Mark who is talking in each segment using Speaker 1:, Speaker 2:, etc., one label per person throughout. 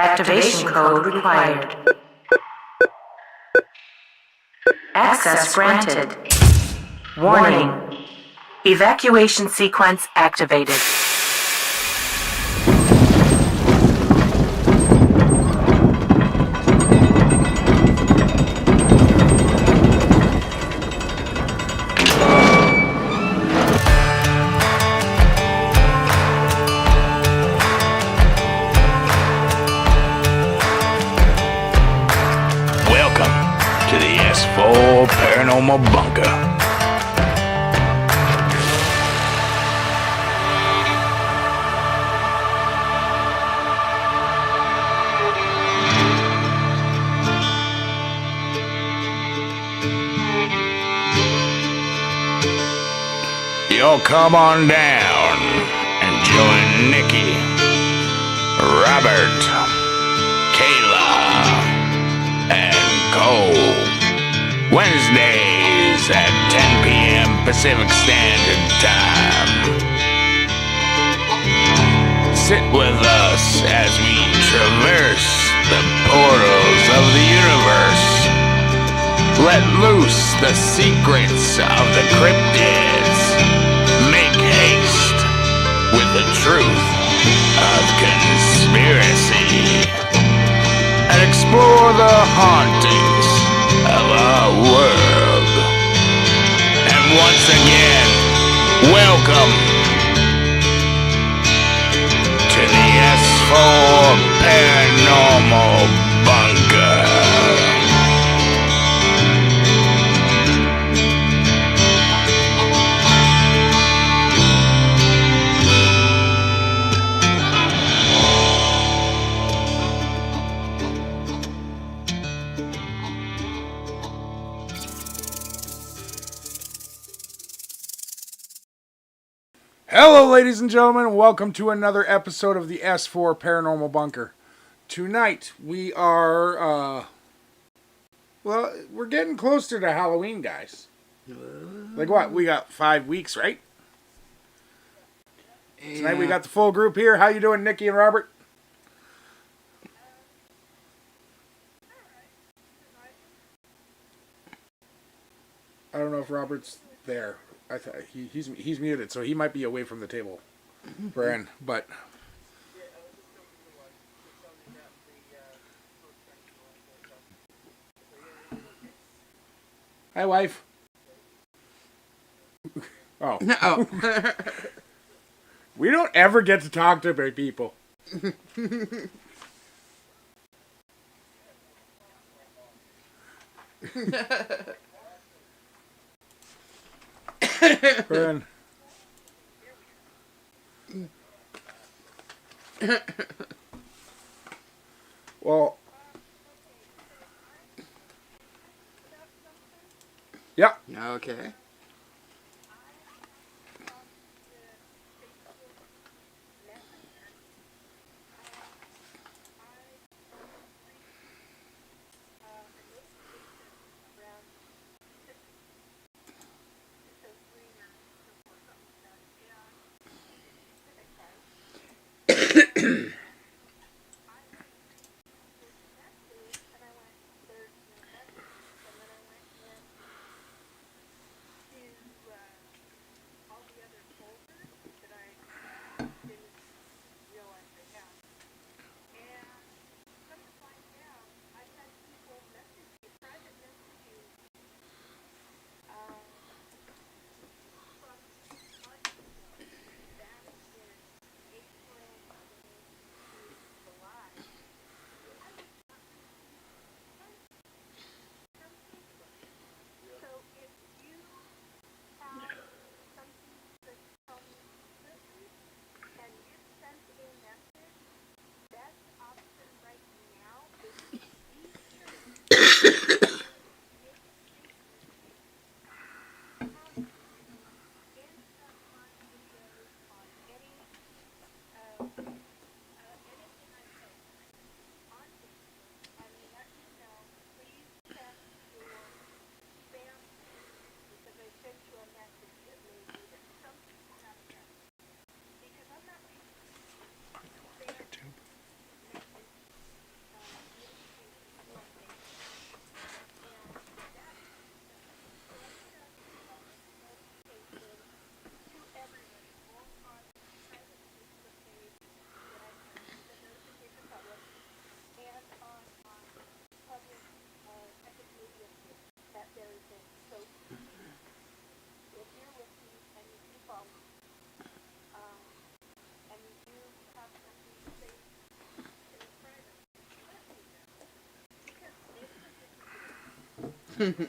Speaker 1: Activation code required. Access granted. Warning. Evacuation sequence activated.
Speaker 2: Paranormal Bunker. Y'all come on down and join Nikki, Robert, Kayla, and Cole. Wednesdays at 10 p.m. Pacific Standard Time. Sit with us as we traverse the portals of the universe. Let loose the secrets of the cryptids. Make haste with the truth of conspiracy. And explore the hauntings of our world. And once again, welcome to the S4 Paranormal Bunker.
Speaker 3: Hello, ladies and gentlemen. Welcome to another episode of the S4 Paranormal Bunker. Tonight, we are, we're getting closer to Halloween, guys. Like what? We got 5 weeks, right? Yeah. Tonight, we got the full group here. How you doing, Nikki and Robert? I don't know if Robert's there. He's muted, so he might be away from the table we're in, but... Hi, wife. Oh. No. We don't ever get to talk to people. Burn. Well. Yep.
Speaker 4: Okay. Okay.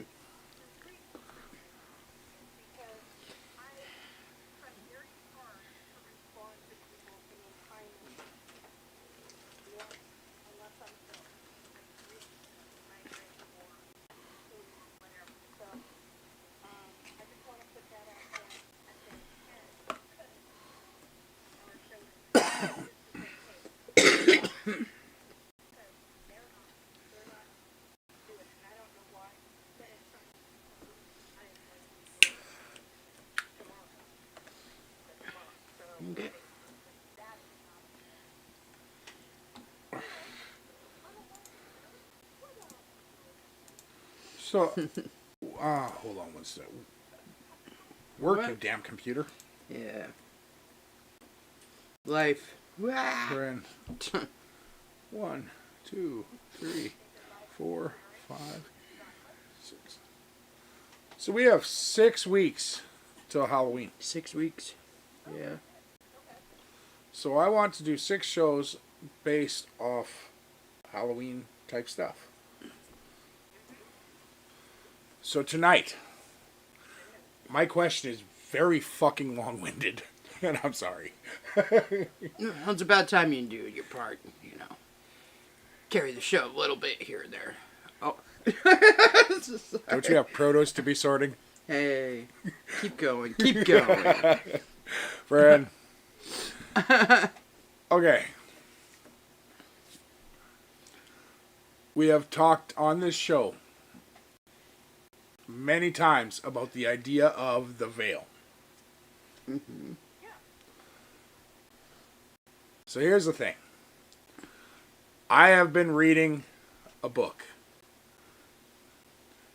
Speaker 3: So, hold on one sec. Work, you
Speaker 4: What?
Speaker 3: damn computer.
Speaker 4: Yeah. Life. Wah!
Speaker 3: We're in 1, 2, 3, 4, 5, 6. So we have 6 weeks till Halloween.
Speaker 4: 6 weeks. Yeah.
Speaker 3: So I want to do 6 shows based off Halloween type stuff. So tonight, my question is very fucking long-winded, and I'm sorry.
Speaker 4: Well, it's about time you do your part, you know. Carry the show a little bit here and there. Oh.
Speaker 3: Don't you have produce to be sorting?
Speaker 4: Hey, keep going, keep going.
Speaker 3: Friend. Okay. We have talked on this show many times about the idea of the veil.
Speaker 4: Mm-hmm.
Speaker 3: So here's the thing. I have been reading a book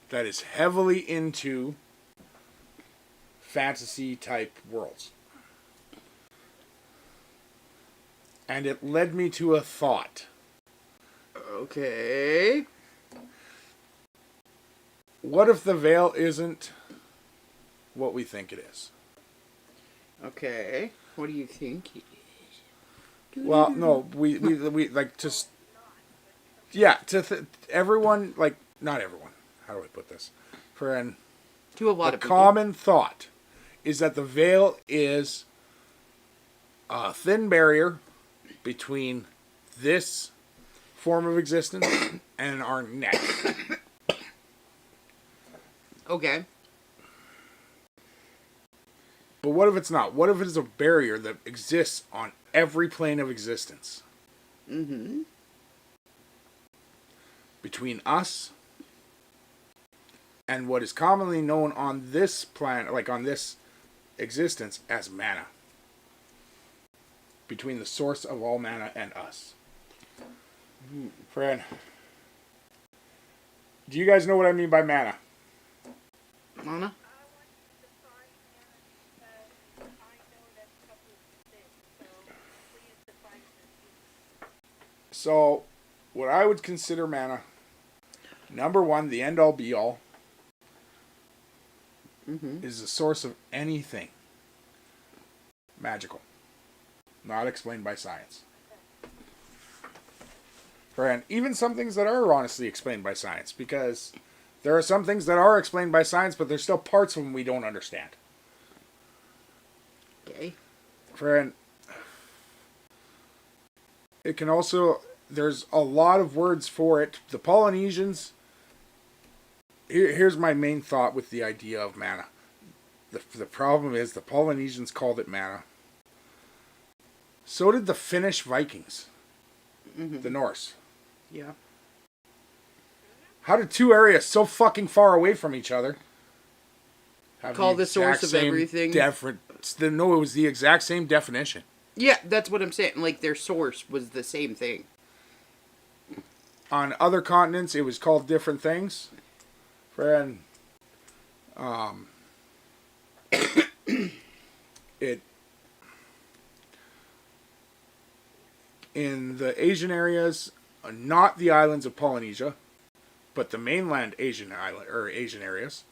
Speaker 3: that is heavily into fantasy type worlds. And it led me to a thought.
Speaker 4: Okay.
Speaker 3: What if the veil isn't what we think it is?
Speaker 4: Okay. What do you think?
Speaker 3: Well, no, we like just everyone, like, not everyone. How do I put this? Friend,
Speaker 4: To a lot
Speaker 3: the
Speaker 4: of people.
Speaker 3: common thought is that the veil is a thin barrier between this form of existence and our next.
Speaker 4: Okay.
Speaker 3: But what if it's not? What if it is a barrier that exists on every plane of existence?
Speaker 4: Mm-hmm.
Speaker 3: Between us and what is commonly known on this planet, like on this existence, as mana. Between the source of all mana and us. Friend, do you guys know what I mean by mana?
Speaker 4: Mana?
Speaker 3: So, what I would consider mana, number one, the end all be all, is the source of anything magical, not explained by science. And even some things that are honestly explained by science, because there are some things that are explained by science, but there's still parts of them we don't understand.
Speaker 4: Okay.
Speaker 3: Friend, it can also, there's a lot of words for it. The Polynesians, here's my main thought with the idea of mana. The problem is the Polynesians called it mana. So did the Finnish Vikings. The Norse.
Speaker 4: Yeah.
Speaker 3: How did two areas so fucking far away from each other have
Speaker 4: Call the source of everything?
Speaker 3: No, it was the exact same definition.
Speaker 4: Yeah, that's what I'm saying. Like, their source was the same thing.
Speaker 3: On other continents, it was called different things. Friend, it in the Asian areas, not the islands of Polynesia, but the mainland Asian areas,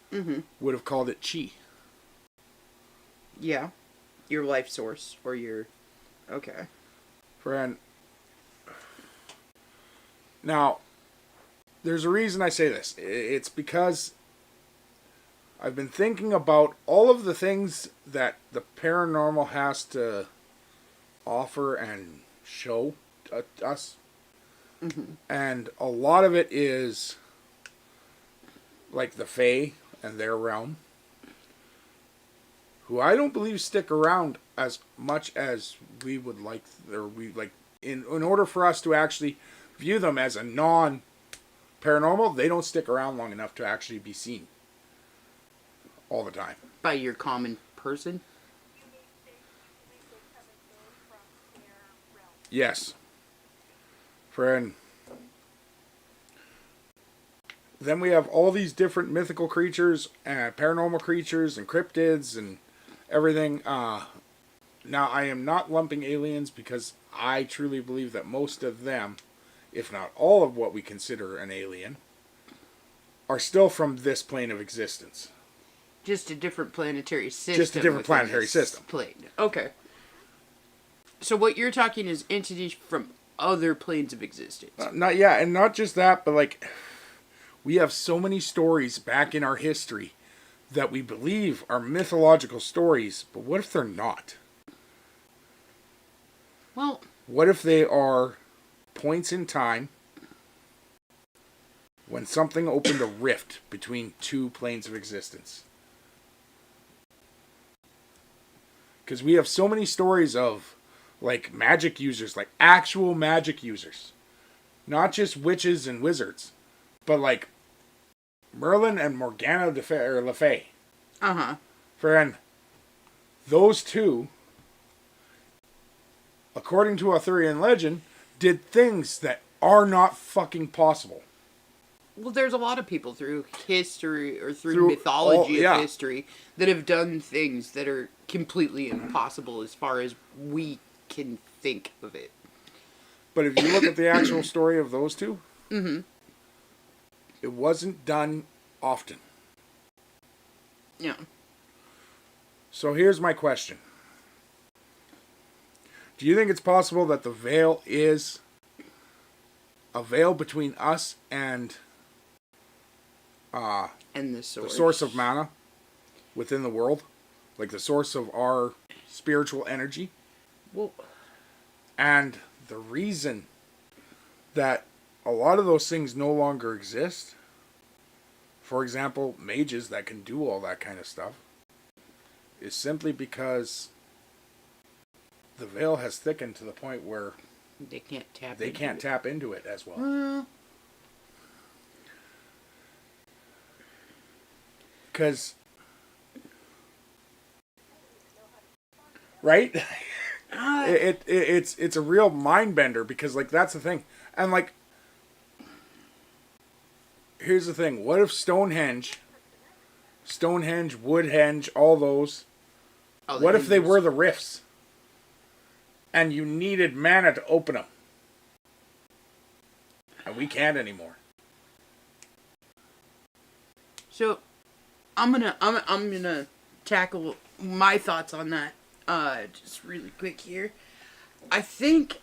Speaker 3: would have called it chi.
Speaker 4: Yeah. Your life source, or your... Okay.
Speaker 3: Friend, now, there's a reason I say this. It's because I've been thinking about all of the things that the paranormal has to offer and show us.
Speaker 4: Mm-hmm.
Speaker 3: And a lot of it is like the Fae and their realm, who I don't believe stick around as much as we would like, or we like, in order for us to actually view them as a non-paranormal, they don't stick around long enough to actually be seen all the time.
Speaker 4: By your common person?
Speaker 3: Yes. Friend. Then we have all these different mythical creatures, paranormal creatures, and cryptids, and everything. Now, I am not lumping aliens because I truly believe that most of them, if not all of what we consider an alien, are still from this plane of existence.
Speaker 4: Just a different planetary system.
Speaker 3: Just a different planetary system.
Speaker 4: Plane. Okay. So what you're talking is entities from other planes of existence.
Speaker 3: And not just that, but like, we have so many stories back in our history that we believe are mythological stories, but what if they're not?
Speaker 4: Well,
Speaker 3: what if they are points in time when something opened a rift between two planes of existence? Because we have so many stories of, like, magic users, like actual magic users. Not just witches and wizards, but like Merlin and Morgana le Fay.
Speaker 4: Uh-huh.
Speaker 3: Friend, those two, according to Arthurian legend, did things that are not fucking possible.
Speaker 4: Well, there's a lot of people through history or through mythology of history that have done things that are completely impossible as far as we can think of it.
Speaker 3: But if you look at the actual story of those two,
Speaker 4: mm-hmm.
Speaker 3: It wasn't done often.
Speaker 4: Yeah.
Speaker 3: So here's my question. Do you think it's possible that the veil is a veil between us and
Speaker 4: the
Speaker 3: source of mana within the world? Like the source of our spiritual energy?
Speaker 4: Well,
Speaker 3: and the reason that a lot of those things no longer exist, for example, mages that can do all that kind of stuff, is simply because the veil has thickened to the point where
Speaker 4: they can't
Speaker 3: tap into it as well. Because, right? It's a real mind bender, because like that's the thing. And like, here's the thing. What if Stonehenge, Woodhenge, all those, what if they were the rifts? And you needed mana to open them. And we can't anymore.
Speaker 4: So, I'm gonna tackle my thoughts on that. Just really quick here. I think.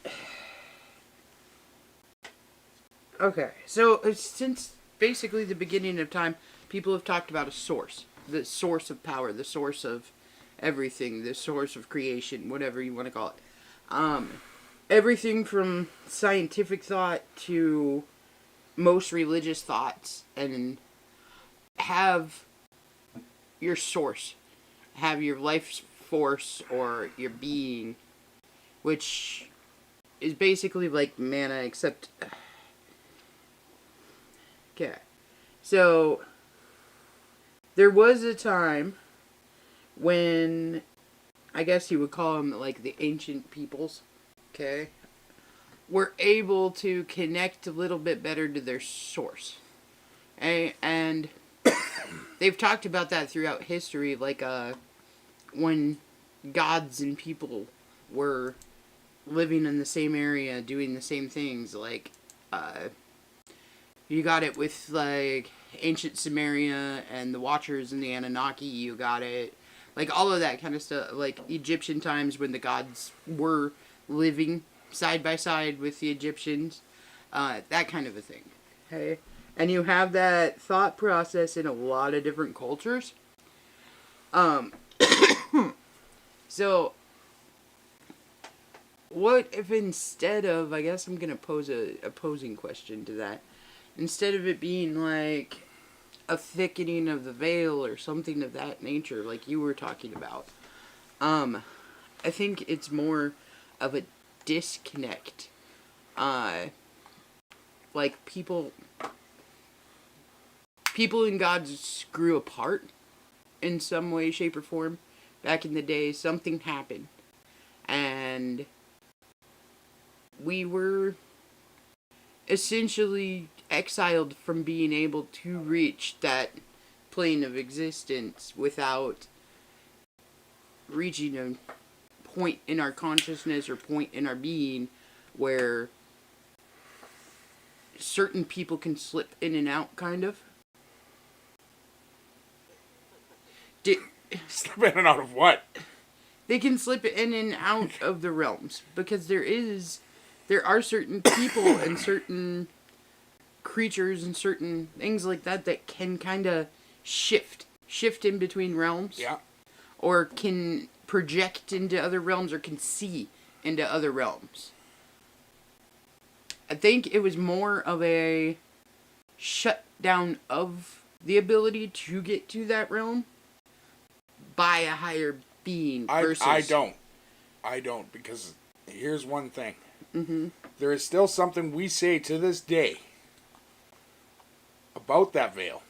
Speaker 4: Okay, so since basically the beginning of time, people have talked about a source, the source of power, the source of everything, the source of creation, whatever you want to call it. Everything from scientific thought to most religious thoughts, and have your source, have your life force or your being, which is basically like mana, except... Okay, so there was a time when, I guess you would call them like the ancient peoples, okay, were able to connect a little bit better to their source. And they've talked about that throughout history, like when gods and people were living in the same area, doing the same things, like you got it with like ancient Sumeria and the Watchers and the Anunnaki. You got it, like all of that kind of stuff, like Egyptian times when the gods were living side by side with the Egyptians, that kind of a thing. Okay, and you have that thought process in a lot of different cultures. So, what if instead of, I guess I'm gonna pose a opposing question to that. Instead of it being like a thickening of the veil or something of that nature, like you were talking about, I think it's more of a disconnect. Like people and God grew apart in some way, shape, or form. Back in the day, something happened, and we were essentially exiled from being able to reach that plane of existence without reaching a point in our consciousness or point in our being where certain people can slip in and out, kind of.
Speaker 3: Slip in and out of what?
Speaker 4: They can slip in and out of the realms because there are certain people and certain creatures and certain things like that can kind of shift in between realms.
Speaker 3: Yeah.
Speaker 4: Or can project into other realms or can see into other realms. I think it was more of a shutdown of the ability to get to that realm by a higher being versus...
Speaker 3: I don't, because here's one thing.
Speaker 4: Mm-hmm.
Speaker 3: There is still something we say to this day about that veil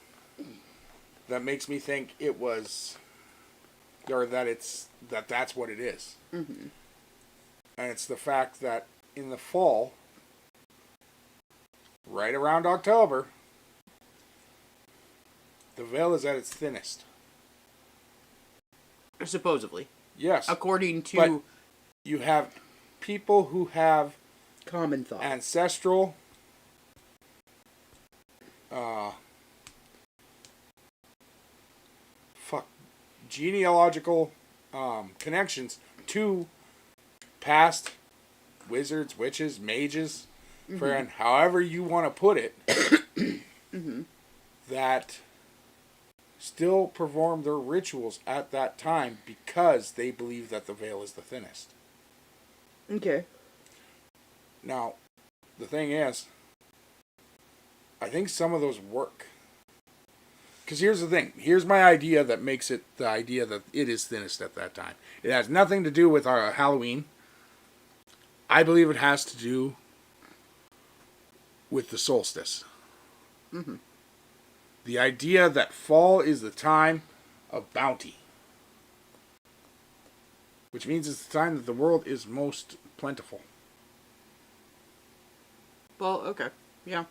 Speaker 3: that makes me think it was, or that that's what it is.
Speaker 4: Mm-hmm.
Speaker 3: And it's the fact that in the fall, right around October, the veil is at its thinnest.
Speaker 4: Supposedly.
Speaker 3: Yes.
Speaker 4: According to...
Speaker 3: But you have people who have
Speaker 4: common thought.
Speaker 3: ancestral genealogical connections to past wizards, witches, mages,
Speaker 4: Mm-hmm.
Speaker 3: however you want to put it,
Speaker 4: Mm-hmm.
Speaker 3: that still perform their rituals at that time because they believe that the veil is the thinnest.
Speaker 4: Okay.
Speaker 3: Now, the thing is, I think some of those work. Because here's the thing. Here's my idea that makes it the idea that it is thinnest at that time. It has nothing to do with our Halloween. I believe it has to do with the solstice.
Speaker 4: Mm-hmm.
Speaker 3: The idea that fall is the time of bounty. Which means it's the time that the world is most plentiful.
Speaker 4: Well, okay. Yeah.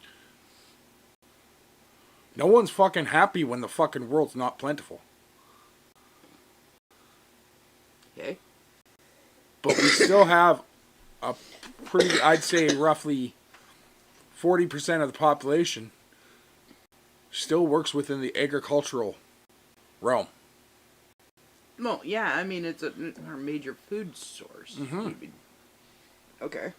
Speaker 3: No one's fucking happy when the fucking world's not plentiful.
Speaker 4: Okay.
Speaker 3: But we still have a pretty, I'd say roughly 40% of the population still works within the agricultural realm.
Speaker 4: Well, yeah, I mean, it's our major food source.
Speaker 3: Mm-hmm.
Speaker 4: Okay.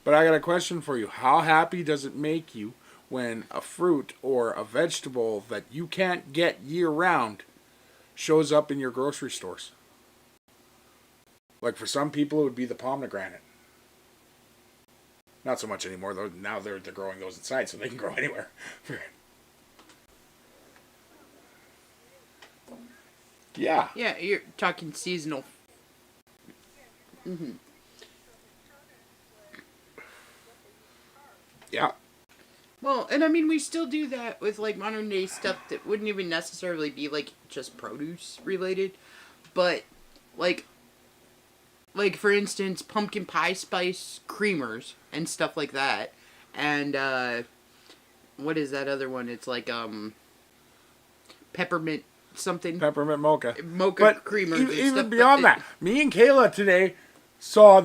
Speaker 3: But I got a question for you. How happy does it make you when a fruit or a vegetable that you can't get year-round shows up in your grocery stores? Like for some people, it would be the pomegranate. Not so much anymore, though. Now they're growing those inside, so they can grow anywhere. Yeah.
Speaker 4: Yeah, you're talking seasonal. Mm-hmm.
Speaker 3: Yeah.
Speaker 4: Well, and I mean, we still do that with, like, modern day stuff that wouldn't even necessarily be, like, just produce related. But, like, for instance, pumpkin pie spice creamers and stuff like that. And, what is that other one? It's like, peppermint something.
Speaker 3: Peppermint mocha.
Speaker 4: Mocha creamers and
Speaker 3: even
Speaker 4: stuff.
Speaker 3: beyond that, me and Kayla today saw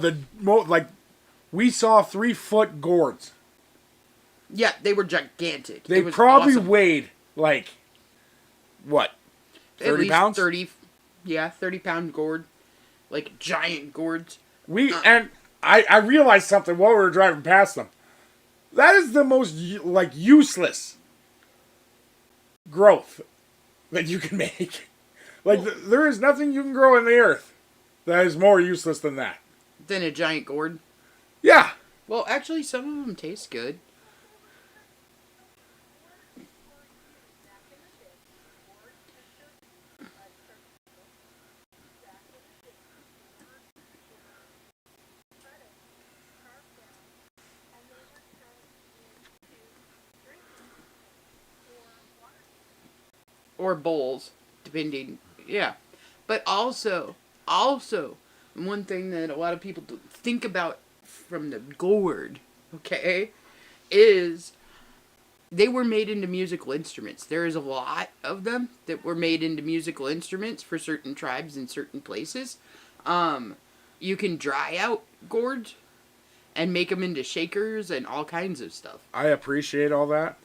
Speaker 3: we saw 3-foot gourds.
Speaker 4: Yeah, they were gigantic.
Speaker 3: They
Speaker 4: It was
Speaker 3: probably
Speaker 4: awesome.
Speaker 3: weighed, like, what, 30
Speaker 4: At least
Speaker 3: pounds?
Speaker 4: 30-pound gourd. Like, giant gourds.
Speaker 3: And I realized something while we were driving past them. That is the most, useless growth that you can make. Like, there is nothing you can grow in the earth that is more useless than that.
Speaker 4: Than a giant gourd.
Speaker 3: Yeah.
Speaker 4: Well, actually, some of them taste good. Or bowls, depending. Yeah. But also, one thing that a lot of people don't think about from the gourd, okay, is they were made into musical instruments. There is a lot of them that were made into musical instruments for certain tribes in certain places. You can dry out gourds and make them into shakers and all kinds of stuff.
Speaker 3: I appreciate all that,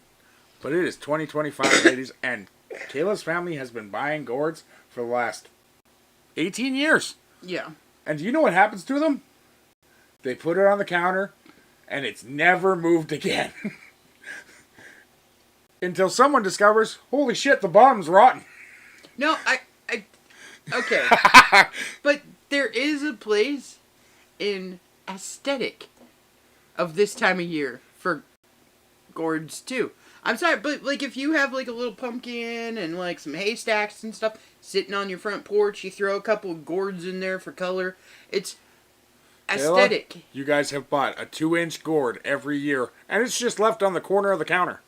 Speaker 3: but it is 2025, ladies, and Kayla's family has been buying gourds for the last 18 years.
Speaker 4: Yeah.
Speaker 3: And do you know what happens to them? They put it on the counter, and it's never moved again. Until someone discovers, holy shit, the bottom's rotten.
Speaker 4: No, okay. But there is a place in aesthetic of this time of year for gourds, too. I'm sorry, but, like, if you have, like, a little pumpkin and, like, some haystacks and stuff sitting on your front porch, you throw a couple of gourds in there for color, it's aesthetic.
Speaker 3: Kayla, you guys have bought a 2-inch gourd every year, and it's just left on the corner of the counter.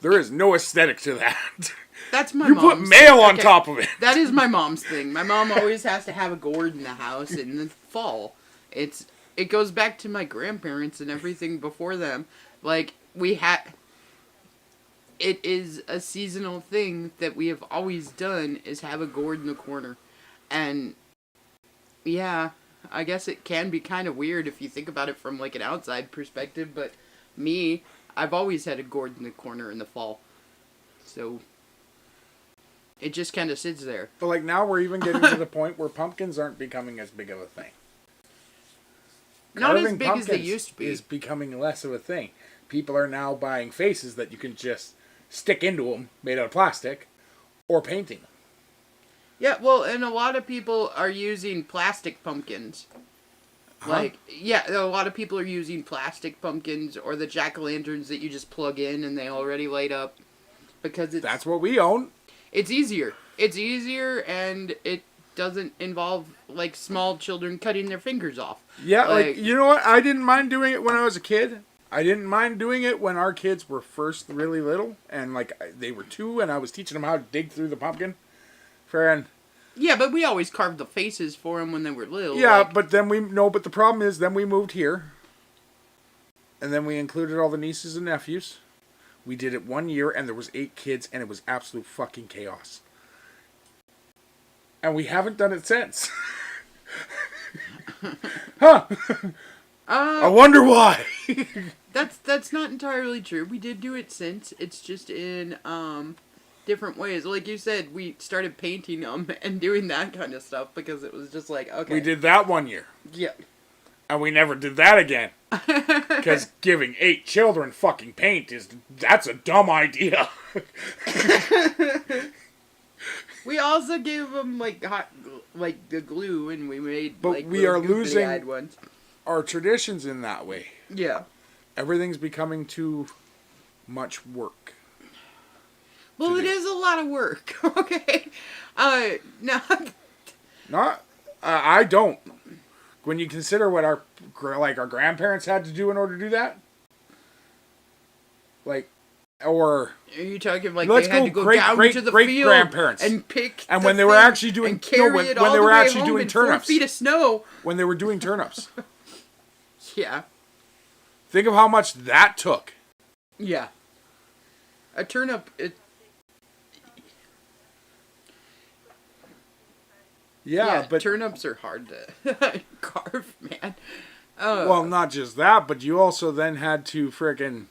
Speaker 3: There is no aesthetic to that.
Speaker 4: That's my
Speaker 3: You
Speaker 4: mom's
Speaker 3: put mail on
Speaker 4: okay,
Speaker 3: top of it.
Speaker 4: That is my mom's thing. My mom always has to have a gourd in the house in the fall. It goes back to my grandparents and everything before them. Like, it is a seasonal thing that we have always done, is have a gourd in the corner. And, yeah, I guess it can be kind of weird if you think about it from, like, an outside perspective, but I've always had a gourd in the corner in the fall. So, it just kind of sits there.
Speaker 3: But, like, now we're even getting to the point where pumpkins aren't becoming as big of a thing.
Speaker 4: Not as
Speaker 3: Carving
Speaker 4: big as they
Speaker 3: pumpkins
Speaker 4: used to be.
Speaker 3: is becoming less of a thing. People are now buying faces that you can just stick into them, made out of plastic, or painting them.
Speaker 4: Yeah, well, and a lot of people are using plastic pumpkins. Like, yeah, a lot of people are using plastic pumpkins or the jack-o'-lanterns that you just plug in and they already light up. Because
Speaker 3: That's what we own.
Speaker 4: It's easier. It's easier and it doesn't involve, like, small children cutting their fingers off.
Speaker 3: Yeah, like, you know what? I didn't mind doing it when I was a kid. I didn't mind doing it when our kids were first really little. And, like, they were 2 and I was teaching them how to dig through the pumpkin.
Speaker 4: Yeah, but we always carved the faces for them when they were little.
Speaker 3: Yeah,
Speaker 4: like,
Speaker 3: but then but the problem is, then we moved here. And then we included all the nieces and nephews. We did it 1 year, and there was 8 kids, and it was absolute fucking chaos. And we haven't done it since. Huh. I wonder why.
Speaker 4: That's not entirely true. We did do it since. It's just in different ways. Like you said, we started painting them and doing that kind of stuff because it was just like, okay.
Speaker 3: We did that 1 year.
Speaker 4: Yeah.
Speaker 3: And we never did that again. Because giving 8 children fucking paint that's a dumb idea.
Speaker 4: We also gave them like the glue, and we made
Speaker 3: but we are losing
Speaker 4: ones.
Speaker 3: Our traditions in that way.
Speaker 4: Yeah.
Speaker 3: Everything's becoming too much work.
Speaker 4: Well, it is a lot of work. Okay. No.
Speaker 3: I don't. When you consider what our grandparents had to do in order to do that, or
Speaker 4: are you talking like
Speaker 3: let's
Speaker 4: they had to go down to the field
Speaker 3: grandparents
Speaker 4: and pick
Speaker 3: and when they were actually doing
Speaker 4: when they were actually doing turnips, 4 feet of snow
Speaker 3: when they were doing turnips.
Speaker 4: Yeah.
Speaker 3: Think of how much that took.
Speaker 4: Yeah. A turnip.
Speaker 3: Yeah, but
Speaker 4: turnips are hard to carve, man.
Speaker 3: Well, not just that, but you also then had to frickin'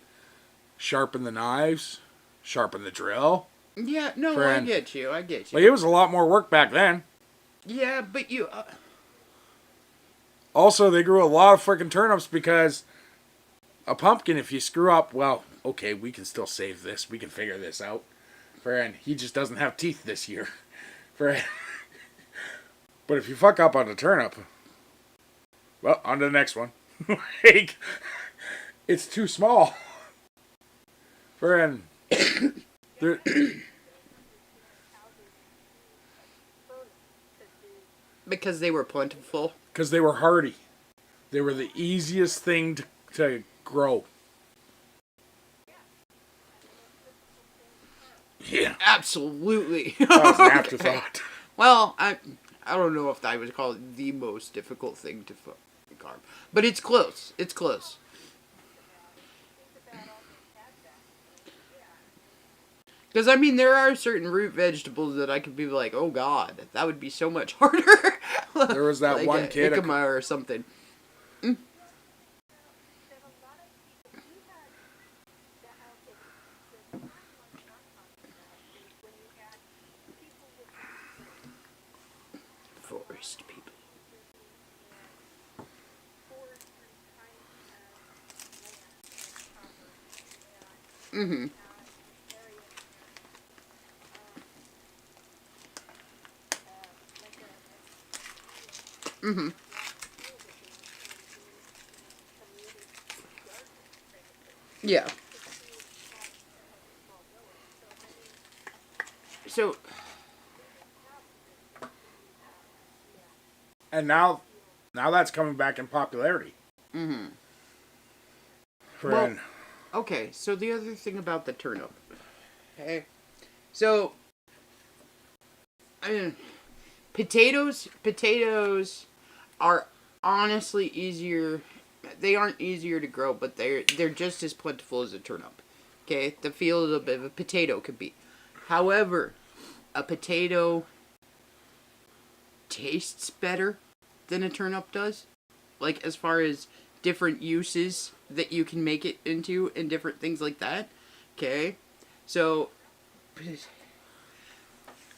Speaker 3: sharpen the knives, sharpen the drill.
Speaker 4: Yeah, no, I get you. Like,
Speaker 3: it was a lot more work back then.
Speaker 4: Yeah, but you...
Speaker 3: Also, they grew a lot of frickin' turnips because a pumpkin, if you screw up, well, okay, we can still save this. We can figure this out. He just doesn't have teeth this year. But if you fuck up on the turnip, well, on to the next one. Like, it's too small. Friend, there,
Speaker 4: Because they were plentiful.
Speaker 3: because they were hardy. They were the easiest thing to grow. Yeah.
Speaker 4: Absolutely.
Speaker 3: That was an
Speaker 4: Okay.
Speaker 3: afterthought.
Speaker 4: Well, I don't know if I would call it the most difficult thing to carve, but it's close. It's close. Because, I mean, there are certain root vegetables that I could be like, oh god, that would be so much harder.
Speaker 3: There was that
Speaker 4: like
Speaker 3: one kid.
Speaker 4: jicama or something. Forest people. Mm-hmm. Mm-hmm. Yeah. So,
Speaker 3: And now that's coming back in popularity.
Speaker 4: mm-hmm.
Speaker 3: Friend.
Speaker 4: Okay, so the other thing about the turnip. Okay. So, I mean, potatoes are honestly easier. They aren't easier to grow, but they're just as plentiful as a turnip. Okay, the feel of a potato could be. However, a potato tastes better than a turnip does. Like, as far as different uses that you can make it into and different things like that. Okay? So,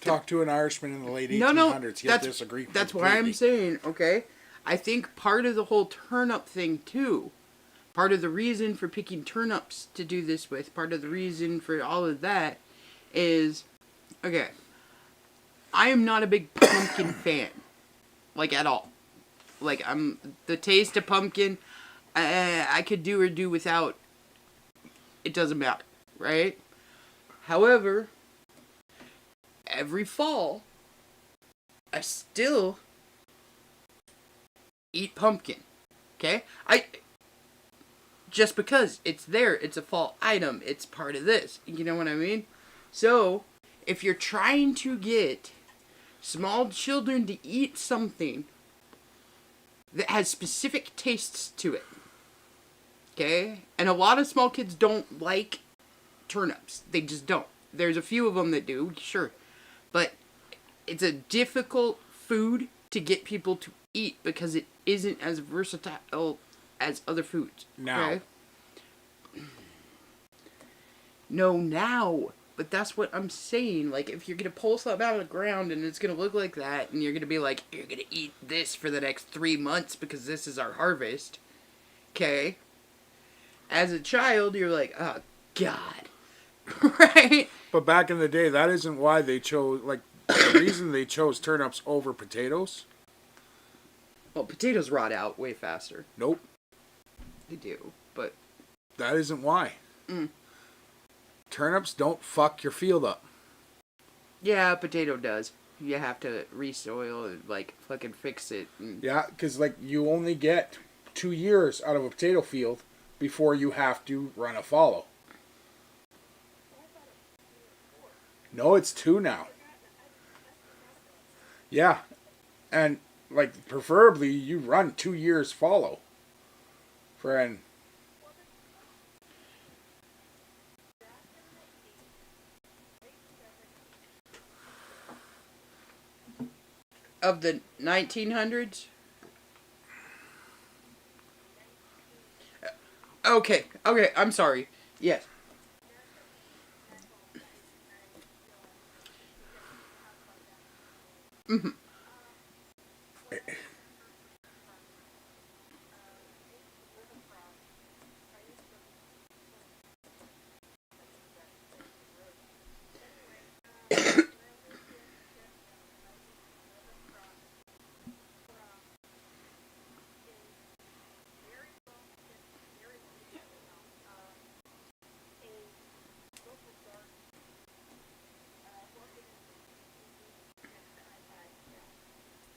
Speaker 3: Talk to an Irishman in the late 1800s.
Speaker 4: no,
Speaker 3: He'll disagree.
Speaker 4: that's why I'm
Speaker 3: completely.
Speaker 4: saying, okay? I think part of the whole turnip thing, too, part of the reason for picking turnips to do this with, part of the reason for all of that is, okay, I am not a big pumpkin fan. Like, at all. Like, the taste of pumpkin, I could do or do without. It doesn't matter, right? However, every fall, I still eat pumpkin. Okay? Just because it's there, it's a fall item, it's part of this. You know what I mean? So, if you're trying to get small children to eat something that has specific tastes to it, okay? And a lot of small kids don't like turnips. They just don't. There's a few of them that do, sure. But it's a difficult food to get people to eat because it isn't as versatile as other foods.
Speaker 3: Now.
Speaker 4: Okay? No, now. But that's what I'm saying. Like, if you're going to pull something out of the ground and it's going to look like that, and you're going to be like, you're going to eat this for the next 3 months because this is our harvest. Okay? As a child, you're like, oh, God. Right?
Speaker 3: But back in the day, that isn't why they chose, like, the reason they chose turnips over potatoes?
Speaker 4: Well, potatoes rot out way faster.
Speaker 3: Nope.
Speaker 4: They do, but...
Speaker 3: That isn't why.
Speaker 4: Mm.
Speaker 3: Turnips don't fuck your field up.
Speaker 4: Yeah, a potato does. You have to resoil and, like, fucking fix it. And...
Speaker 3: Yeah, because, like, you only get 2 years out of a potato field before you have to run a fallow. No, it's 2 now. Yeah. And, like, preferably you run 2 years fallow. Friend.
Speaker 4: Of the 1900s? Okay, I'm sorry. Yes. Mm-hmm.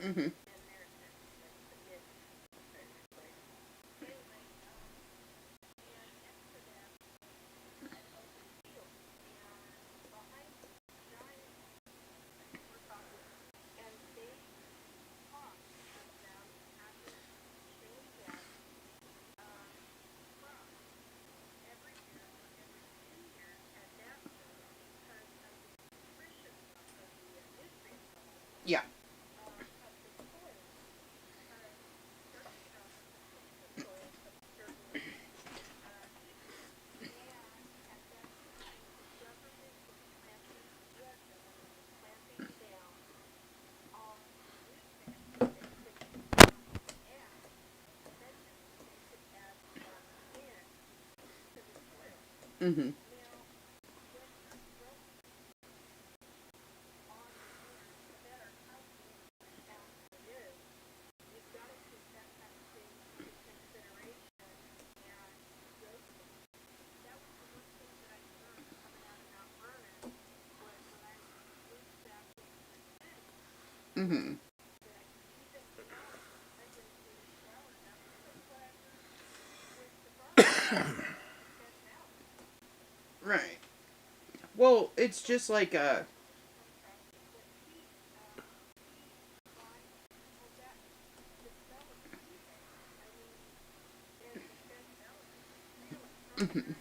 Speaker 4: Mm-hmm. Yeah. Mm-hmm. Mm-hmm. Right. Well, it's just like Mhm.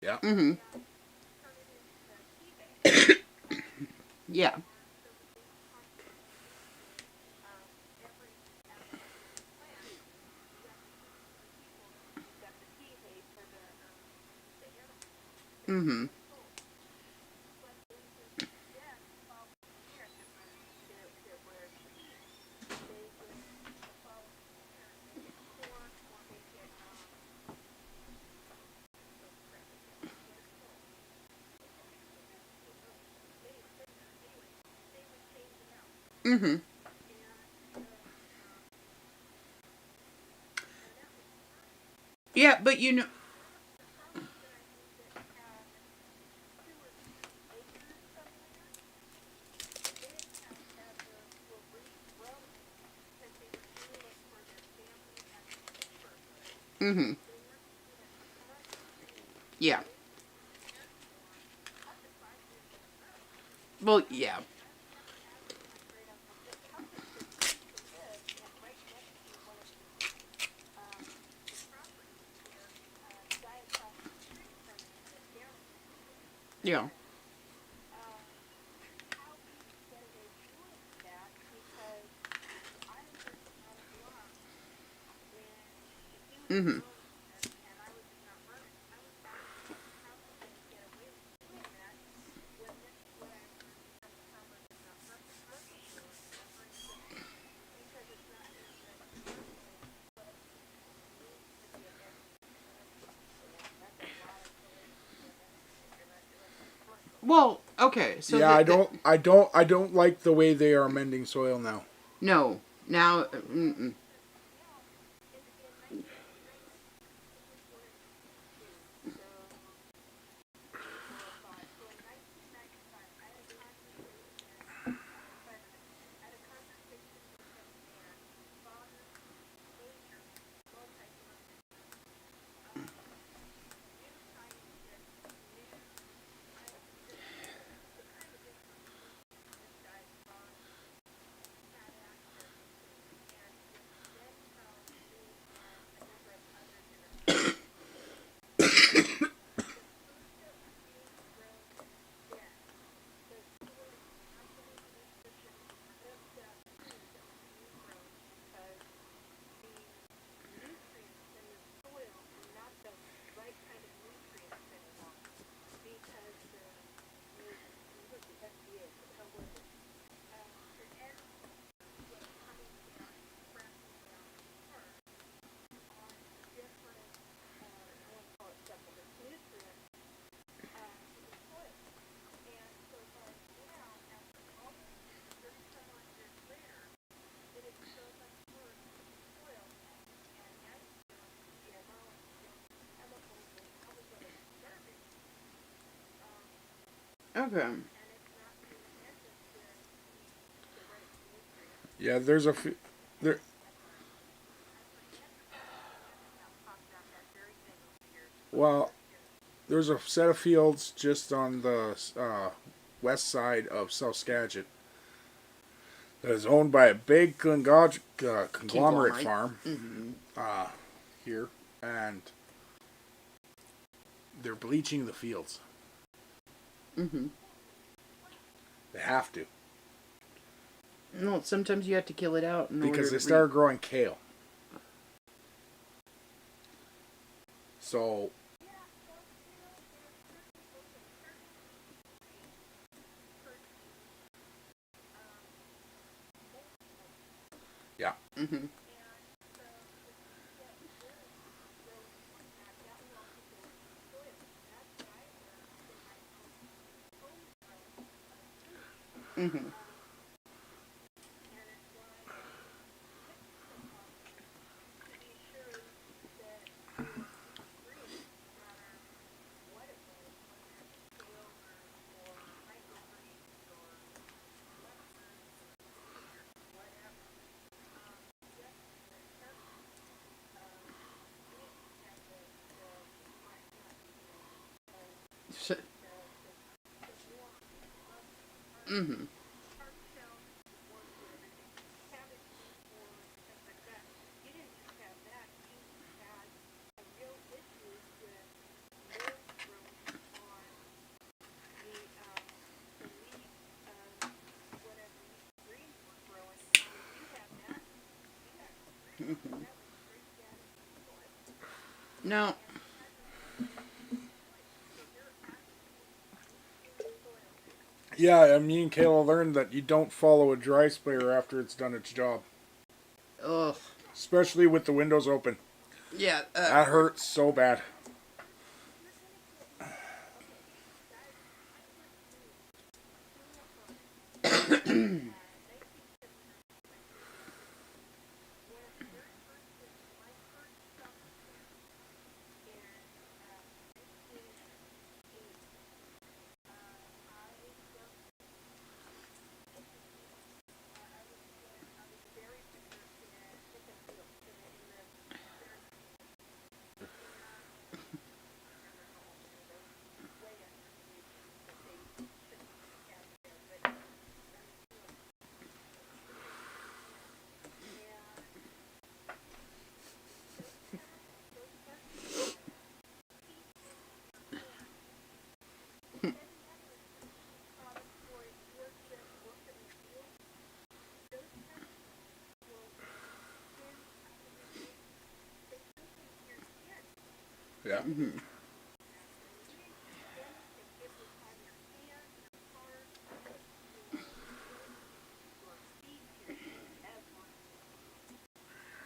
Speaker 3: Yeah.
Speaker 4: Mm-hmm. Yeah. Mm-hmm. Mm-hmm. Yeah, but you know. Mm-hmm. Yeah. Well, yeah. Yeah. Mm-hmm. Well, okay. So
Speaker 3: Yeah, I don't like the way they are amending soil now.
Speaker 4: no. Now. Mm-mm. Okay.
Speaker 3: Yeah, there's a few. There, well, there's a set of fields just on the west side of South Skagit that is owned by a big conglomerate farm here, and they're bleaching the fields.
Speaker 4: Mm-hmm.
Speaker 3: They have to.
Speaker 4: No, sometimes you have to kill it out
Speaker 3: Because they started growing kale. So yeah.
Speaker 4: Mm-hmm. Mm-hmm. Mm-hmm. No.
Speaker 3: Yeah, me and Kayla learned that you don't follow a dry sprayer after it's done its job.
Speaker 4: Ugh.
Speaker 3: Especially with the windows open.
Speaker 4: Yeah.
Speaker 3: That hurts so bad. Yeah.
Speaker 4: Mm-hmm.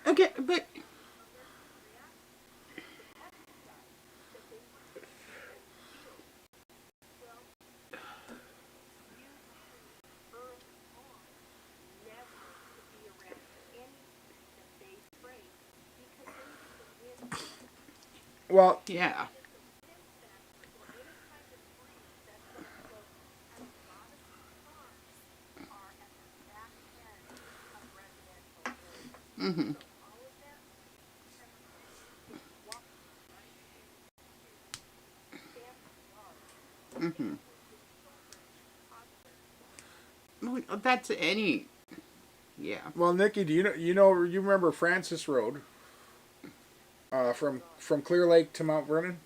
Speaker 4: Okay, but
Speaker 3: Well,
Speaker 4: yeah. Mm-hmm. Mm-hmm. Well, that's any. Yeah.
Speaker 3: well, Nikki, do you remember Francis Road from Clear Lake to Mount Vernon?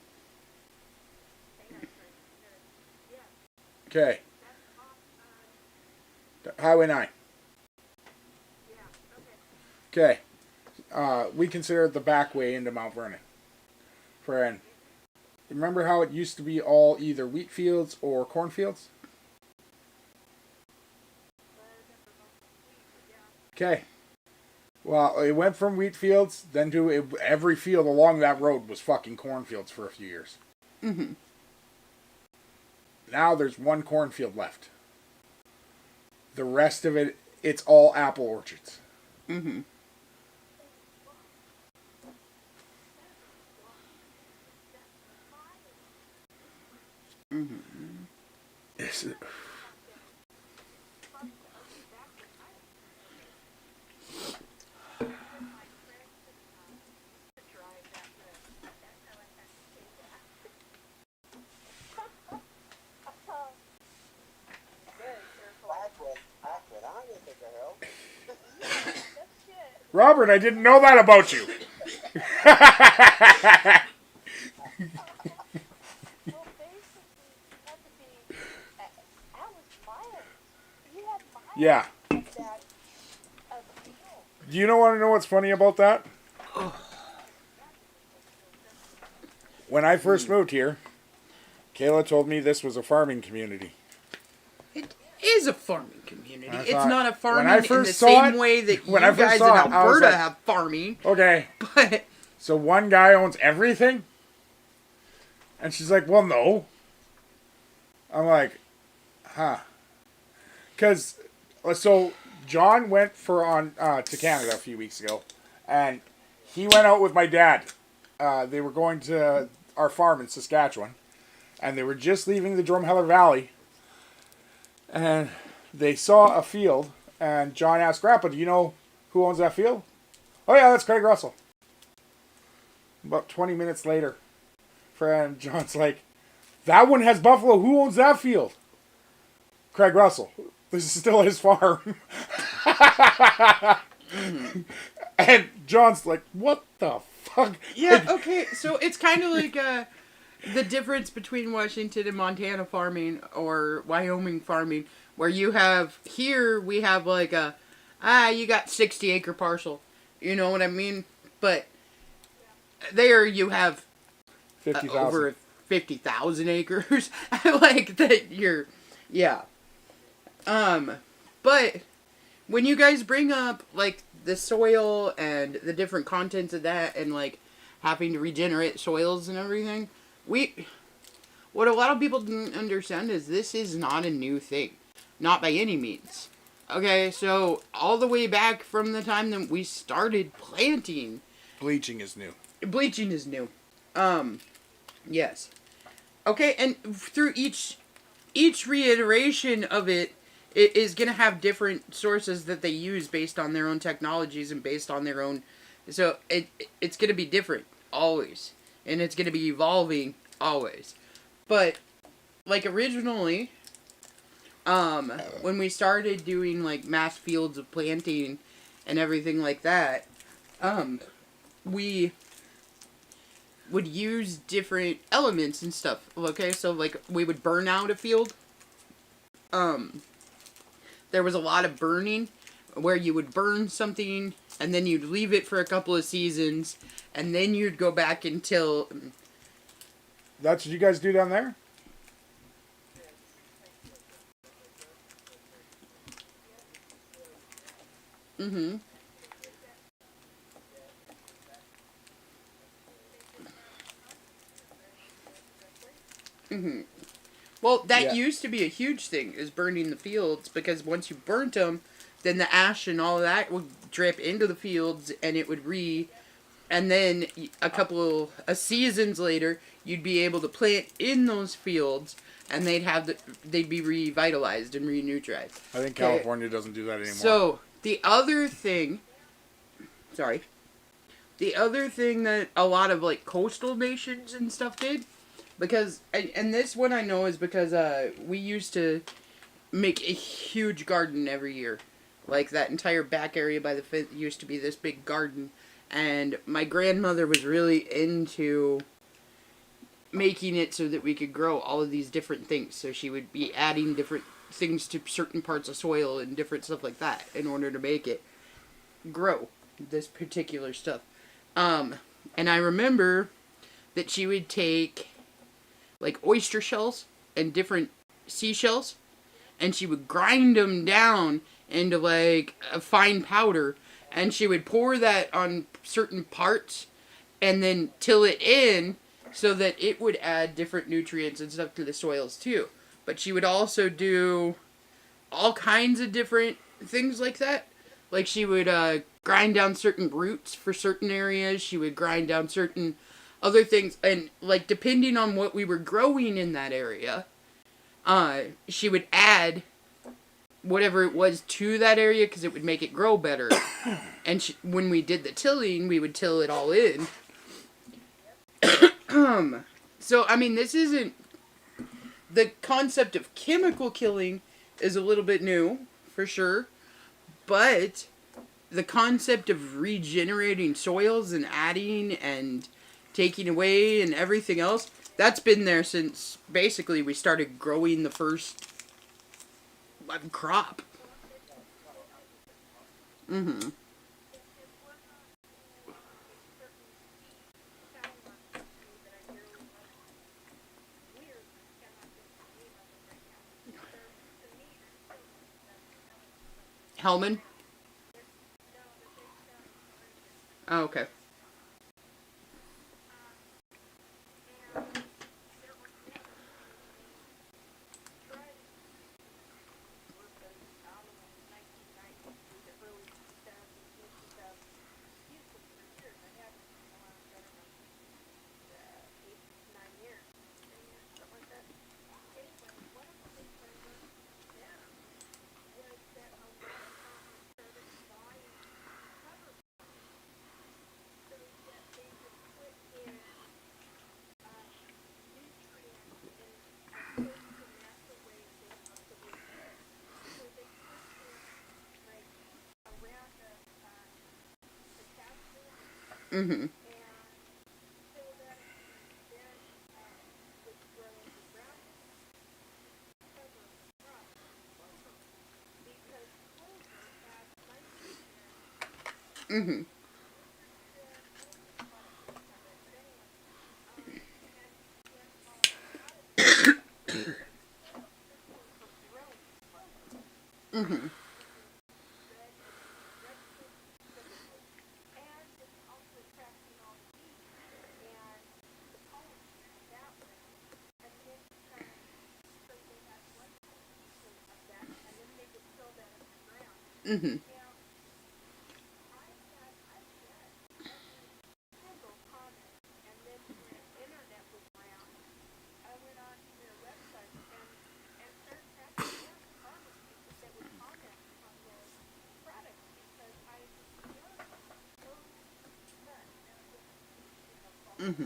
Speaker 3: Okay. Highway 9. Okay. We consider it the back way into Mount Vernon. Friend, remember how it used to be all either wheat fields or cornfields? Okay. Well, it went from wheat fields, then to every field along that road was fucking cornfields for a few years.
Speaker 4: Mm-hmm.
Speaker 3: Now there's one cornfield left. The rest of it, it's all apple orchards.
Speaker 4: Mm-hmm. Mm-hmm.
Speaker 3: This is... Robert, I didn't know that about you. Yeah. Do you want to know what's funny about that? When I first moved here, Kayla told me this was a farming community.
Speaker 4: It is a farming community. It's
Speaker 3: thought,
Speaker 4: not a farming in the
Speaker 3: saw
Speaker 4: same
Speaker 3: it,
Speaker 4: way that you
Speaker 3: when I first
Speaker 4: guys in
Speaker 3: saw it, I was
Speaker 4: Alberta
Speaker 3: like,
Speaker 4: have farming.
Speaker 3: Okay.
Speaker 4: But
Speaker 3: So one guy owns everything? And she's like, well, no. I'm like, huh. Because, so John went to Canada a few weeks ago. And he went out with my dad. They were going to our farm in Saskatchewan. And they were just leaving the Drumheller Valley. And they saw a field. And John asked Grandpa, do you know who owns that field? Oh, yeah, that's Craig Russell. About 20 minutes later, friend John's like, that one has buffalo. Who owns that field? Craig Russell. This is still his farm. And John's like, what the fuck?
Speaker 4: yeah, okay. So it's kind of like the difference between Washington and Montana farming or Wyoming farming, where you have, here we have like you got 60-acre parcel. You know what I mean? But there you have
Speaker 3: 50,000.
Speaker 4: over 50,000 acres. Like that yeah. But when you guys bring up like the soil and the different contents of that and like having to regenerate soils and everything, what a lot of people didn't understand is this is not a new thing. Not by any means. Okay, so all the way back from the time that we started planting,
Speaker 3: Bleaching is new.
Speaker 4: bleaching is new. Yes. Okay, and through each reiteration of it is going to have different sources that they use based on their own technologies and based on their own... So it's going to be different, always. And it's going to be evolving, always. But, like, originally, when we started doing, like, mass fields of planting and everything like that, we would use different elements and stuff. Okay, so like we would burn out a field. There was a lot of burning where you would burn something and then you'd leave it for a couple of seasons and then you'd go back until...
Speaker 3: That's what you guys do down there?
Speaker 4: Mm-hmm. Mm-hmm. Well, that used to be a huge thing, is burning the fields, because once you burnt them, then the ash and all of that would drip into the fields, and it would and then a couple of seasons later, you'd be able to plant in those fields, and they'd be revitalized and reneutralized.
Speaker 3: I think California doesn't do that anymore.
Speaker 4: So, the other thing that a lot of, like, coastal nations and stuff did, because, and this one I know is because we used to make a huge garden every year. Like, that entire back area by the fence used to be this big garden. And my grandmother was really into making it so that we could grow all of these different things. So she would be adding different things to certain parts of soil and different stuff like that in order to make it grow this particular stuff. And I remember that she would take like oyster shells and different seashells, and she would grind them down into like a fine powder, and she would pour that on certain parts and then till it in so that it would add different nutrients and stuff to the soils too. But she would also do all kinds of different things like that. Like she would grind down certain roots for certain areas. She would grind down certain other things. And like depending on what we were growing in that area, she would add whatever it was to that area because it would make it grow better. And when we did the tilling, we would till it all in. So, I mean, this isn't... The concept of chemical killing is a little bit new, for sure. But the concept of regenerating soils and adding and taking away and everything else, that's been there since basically we started growing the first crop. Mm-hmm. Hellman? Oh, okay. Mm-hmm. Mm-hmm. Mm-hmm. Mm-hmm. Mm-hmm.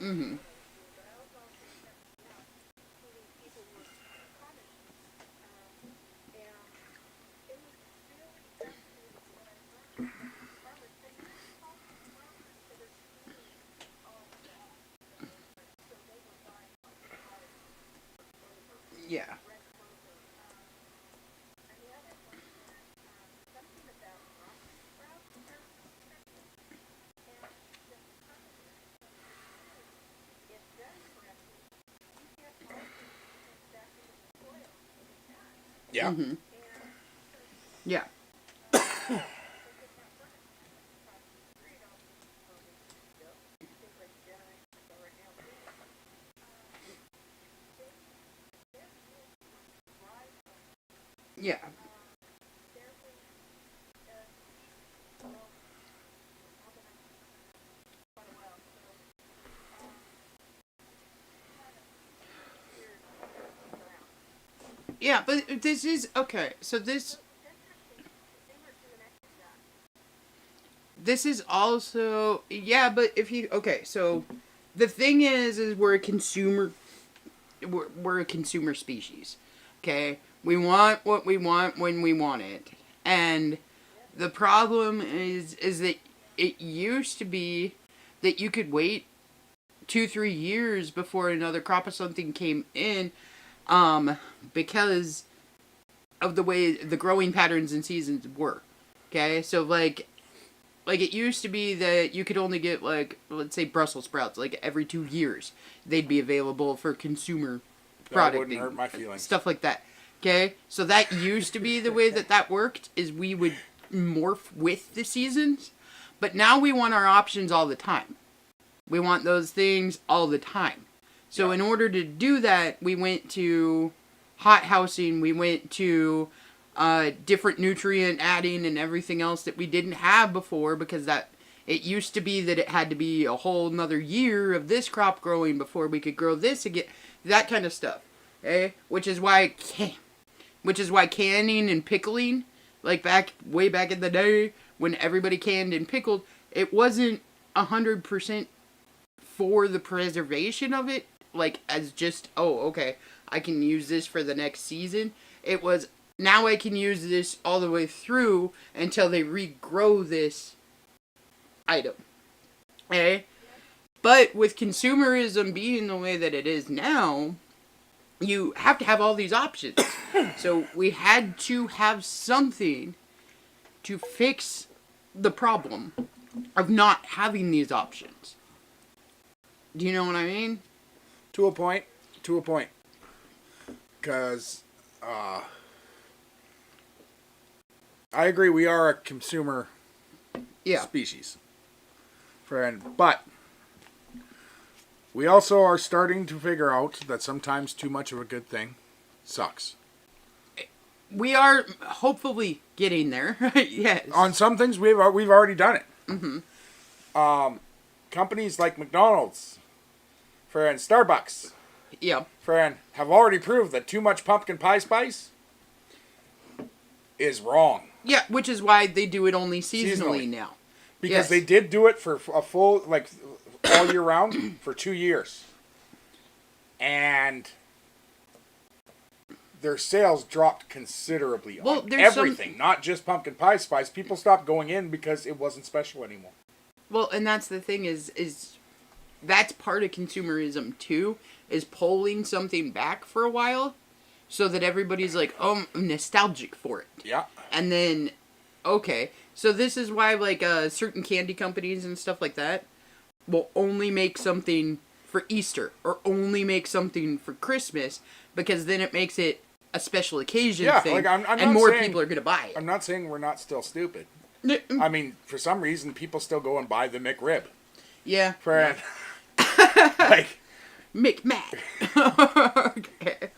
Speaker 4: Mm-hmm. Yeah.
Speaker 3: Yeah.
Speaker 4: Mm-hmm. Yeah. Yeah. Yeah, but this is okay. So this is also, yeah, but if you, okay, so the thing is we're a consumer species. Okay? We want what we want when we want it. And the problem is that it used to be that you could wait 2-3 years before another crop of something came in, because of the way the growing patterns and seasons were. Okay? So like it used to be that you could only get, like, let's say Brussels sprouts, like every 2 years they'd be available for consumer product.
Speaker 3: That wouldn't hurt my feelings.
Speaker 4: Stuff like that. Okay? So that used to be the way that worked, is we would morph with the seasons. But now we want our options all the time. We want those things all the time. So in order to do that, we went to hot housing, we went to different nutrient adding and everything else that we didn't have before, because that it used to be that it had to be a whole another year of this crop growing before we could grow this again, that kind of stuff. Okay? Which is why canning and pickling, like way back in the day when everybody canned and pickled, it wasn't 100% for the preservation of it, like as just, oh, okay, I can use this for the next season. It was, now I can use this all the way through until they regrow this item. Okay? But with consumerism being the way that it is now, you have to have all these options. So we had to have something to fix the problem of not having these options. Do you know what I mean?
Speaker 3: To a point. Because, I agree, we are a consumer species. Friend. But we also are starting to figure out that sometimes too much of a good thing sucks.
Speaker 4: We are hopefully getting there. Yes.
Speaker 3: On some things, we've already done it. Mm-hmm. Companies like McDonald's, friend, Starbucks, friend, have already proved that too much pumpkin pie spice is wrong.
Speaker 4: Yeah, which is why they do it only seasonally now.
Speaker 3: Because they did do it for a full, like, all year round for 2 years. And their sales dropped considerably on everything, not just pumpkin pie spice. People stopped going in because it wasn't special anymore.
Speaker 4: Well, and that's the thing is that's part of consumerism too, is pulling something back for a while so that everybody's like, oh, I'm nostalgic for it.
Speaker 3: Yeah.
Speaker 4: And then, okay, so this is why, like, certain candy companies and stuff like that will only make something for Easter or only make something for Christmas, because then it makes it a special occasion thing,
Speaker 3: like I'm
Speaker 4: and more people are going to buy it.
Speaker 3: I'm not saying we're not still stupid. I mean, for some reason, people still go and buy the McRib.
Speaker 4: Yeah.
Speaker 3: Friend. Like.
Speaker 4: McMac. Okay.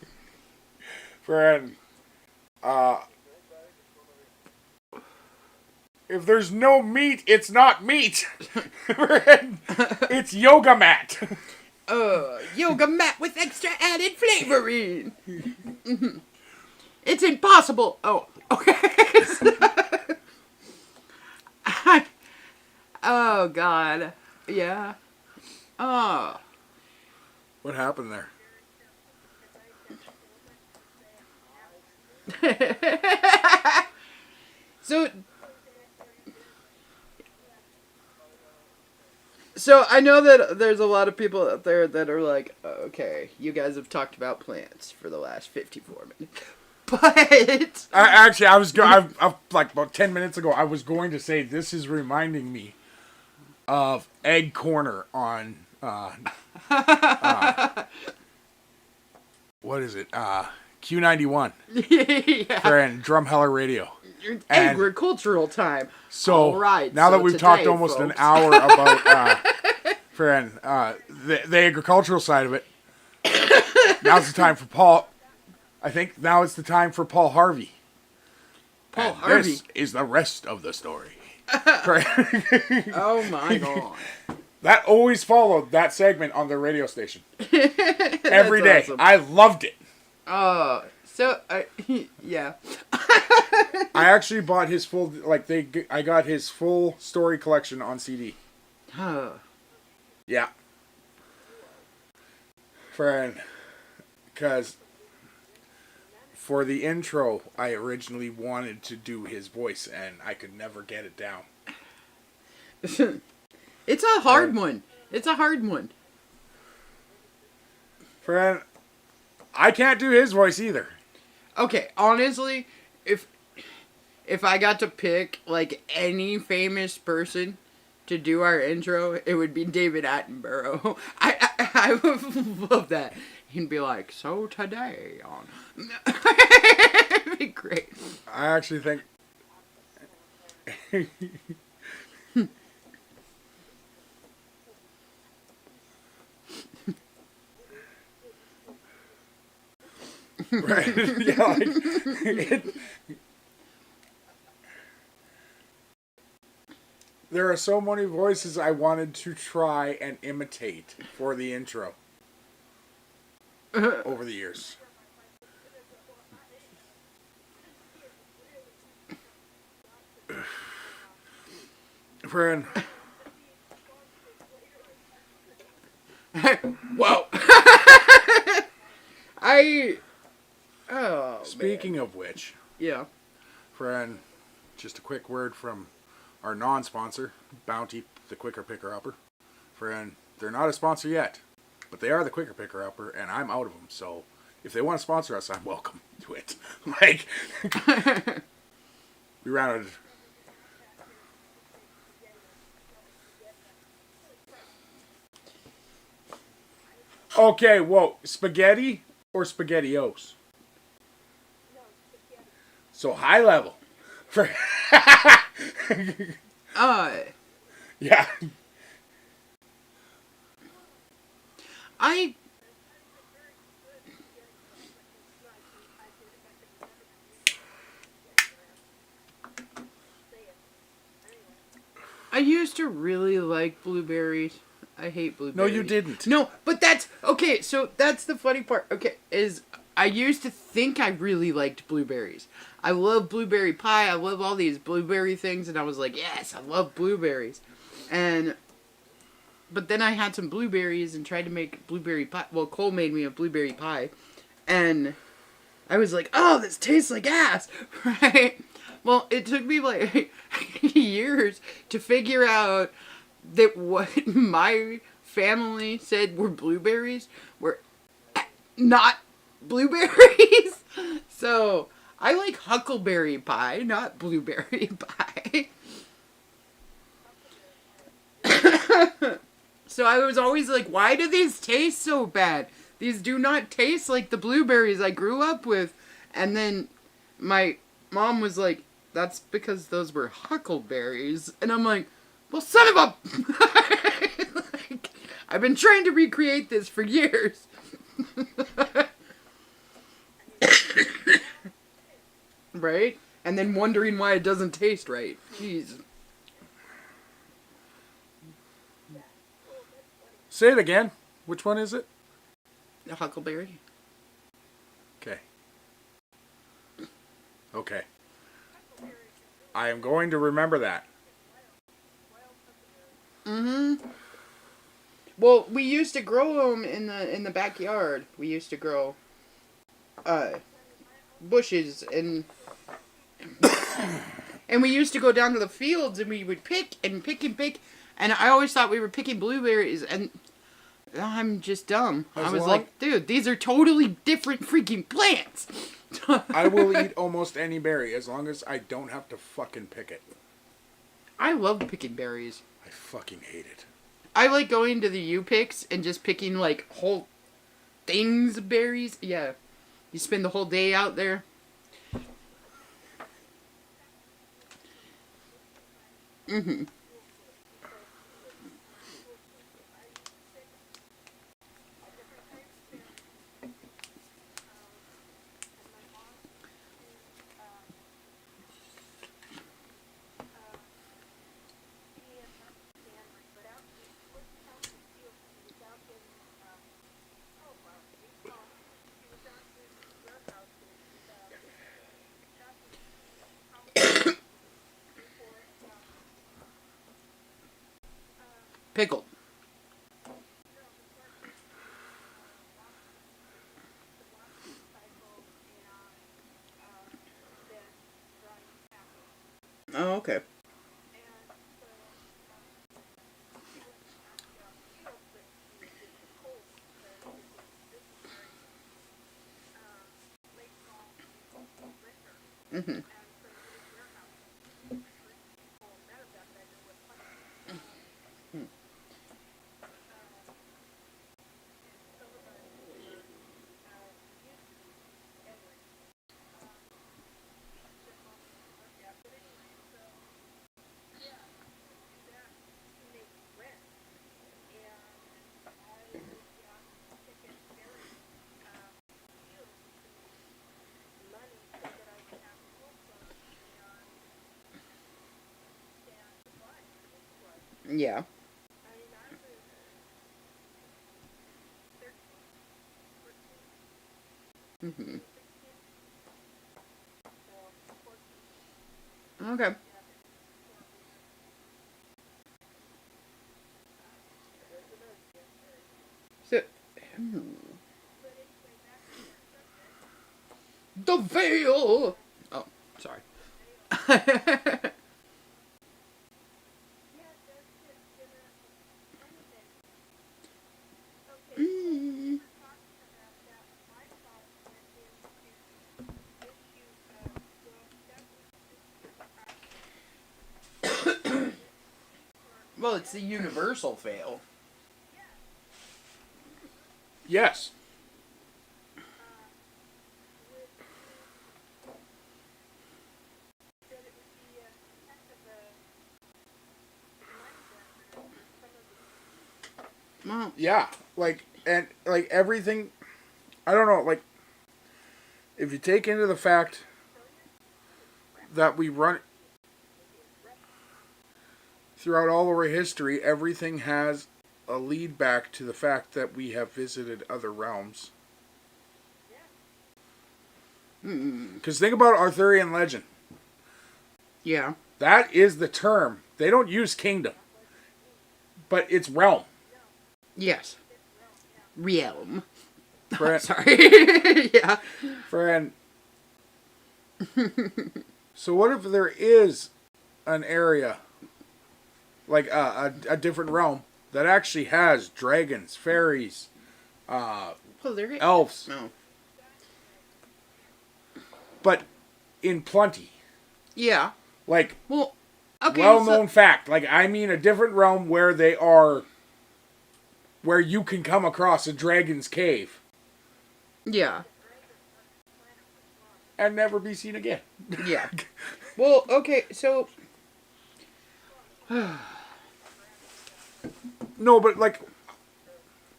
Speaker 3: Friend. If there's no meat, it's not meat. Friend. It's yoga mat.
Speaker 4: Yoga mat with extra added flavoring. Mm-hmm. It's impossible. Oh, okay. Oh, God. Yeah. Oh.
Speaker 3: What happened there?
Speaker 4: So I know that there's a lot of people out there that are like, okay, you guys have talked about plants for the last 54 minutes. But
Speaker 3: I was like about 10 minutes ago, I was going to say this is reminding me of Egg Corner on what is it? Q91.
Speaker 4: Yeah.
Speaker 3: Friend, Drumheller Radio.
Speaker 4: Agricultural time.
Speaker 3: So
Speaker 4: all right,
Speaker 3: now that we've talked almost an hour about the agricultural side of it, now's the time for Paul. I think now it's the time for Paul Harvey.
Speaker 4: Harvey.
Speaker 3: This is the rest of the story.
Speaker 4: Oh my God.
Speaker 3: That always followed that segment on the radio station. Every day.
Speaker 4: Awesome.
Speaker 3: I loved it.
Speaker 4: Yeah.
Speaker 3: I actually bought his full, I got his full story collection on CD.
Speaker 4: Huh.
Speaker 3: Yeah. Friend. Because for the intro, I originally wanted to do his voice, and I could never get it down.
Speaker 4: It's a hard one. It's a hard one.
Speaker 3: Friend, I can't do his voice either.
Speaker 4: Okay, honestly, if I got to pick, like, any famous person to do our intro, it would be David Attenborough. I would love that. He'd be like, so today on... It'd be great.
Speaker 3: I actually think... Right. Yeah, There are so many voices I wanted to try and imitate for the intro over the years. Friend.
Speaker 4: Whoa. Oh,
Speaker 3: Speaking of which,
Speaker 4: yeah.
Speaker 3: friend, just a quick word from our non-sponsor, Bounty, the Quicker Picker-Upper. Friend, they're not a sponsor yet, but they are the Quicker Picker-Upper, and I'm out of them, so if they want to sponsor us, I'm welcome to it. Like, we ran out of... Okay, whoa, spaghetti or SpaghettiOs? So high level. For yeah.
Speaker 4: I used to really like blueberries. I hate blueberries.
Speaker 3: No, you didn't.
Speaker 4: No, but that's okay. So that's the funny part. Okay, is I used to think I really liked blueberries. I love blueberry pie. I love all these blueberry things, and I was like, yes, I love blueberries. But then I had some blueberries and tried to make blueberry pie. Well, Cole made me a blueberry pie, and I was like, oh, this tastes like ass, right? Well, it took me like years to figure out that what my family said were blueberries were not blueberries. So I like huckleberry pie, not blueberry pie. So I was always like, why do these taste so bad? These do not taste like the blueberries I grew up with. And then my mom was like, that's because those were huckleberries. And I'm like, well, son of a... like, I've been trying to recreate this for years. Right? And then wondering why it doesn't taste right. Jeez.
Speaker 3: Say it again. Which one is it?
Speaker 4: A huckleberry.
Speaker 3: Okay. Okay. I am going to remember that.
Speaker 4: Mm-hmm. Well, we used to grow them in the backyard. We used to grow bushes and and we used to go down to the fields and we would pick and pick and pick, and I always thought we were picking blueberries, and I'm just dumb. I was like, dude, these are totally different freaking plants.
Speaker 3: I will eat almost any berry as long as I don't have to fucking pick it.
Speaker 4: I love picking berries.
Speaker 3: I fucking hate it.
Speaker 4: I like going to the U-Picks and just picking like whole things of berries. Yeah. You spend the whole day out there. Mm-hmm. Pickled. Oh, okay. Mm-hmm. Yeah. Mm-hmm. Okay. So, the veil. Oh, sorry. Mm. Well, it's the universal fail.
Speaker 3: Yes.
Speaker 4: Well,
Speaker 3: Yeah. Like, and, like, everything, I don't know, like, if you take into the fact that we run, throughout all of our history, everything has a lead back to the fact that we have visited other realms. Because think about Arthurian legend.
Speaker 4: yeah.
Speaker 3: That is the term. They don't use kingdom, but it's realm.
Speaker 4: Yes. Realm.
Speaker 3: Friend,
Speaker 4: Sorry. Yeah.
Speaker 3: friend. So what if there is an area, like a different realm, that actually has dragons, fairies,
Speaker 4: Well, there is.
Speaker 3: elves,
Speaker 4: No.
Speaker 3: but in plenty?
Speaker 4: Yeah.
Speaker 3: Like,
Speaker 4: Well, okay.
Speaker 3: well-known fact. Like, I mean a different realm where they are, where you can come across a dragon's cave
Speaker 4: Yeah.
Speaker 3: and never be seen again.
Speaker 4: Yeah. Well, okay, so.
Speaker 3: No, but like,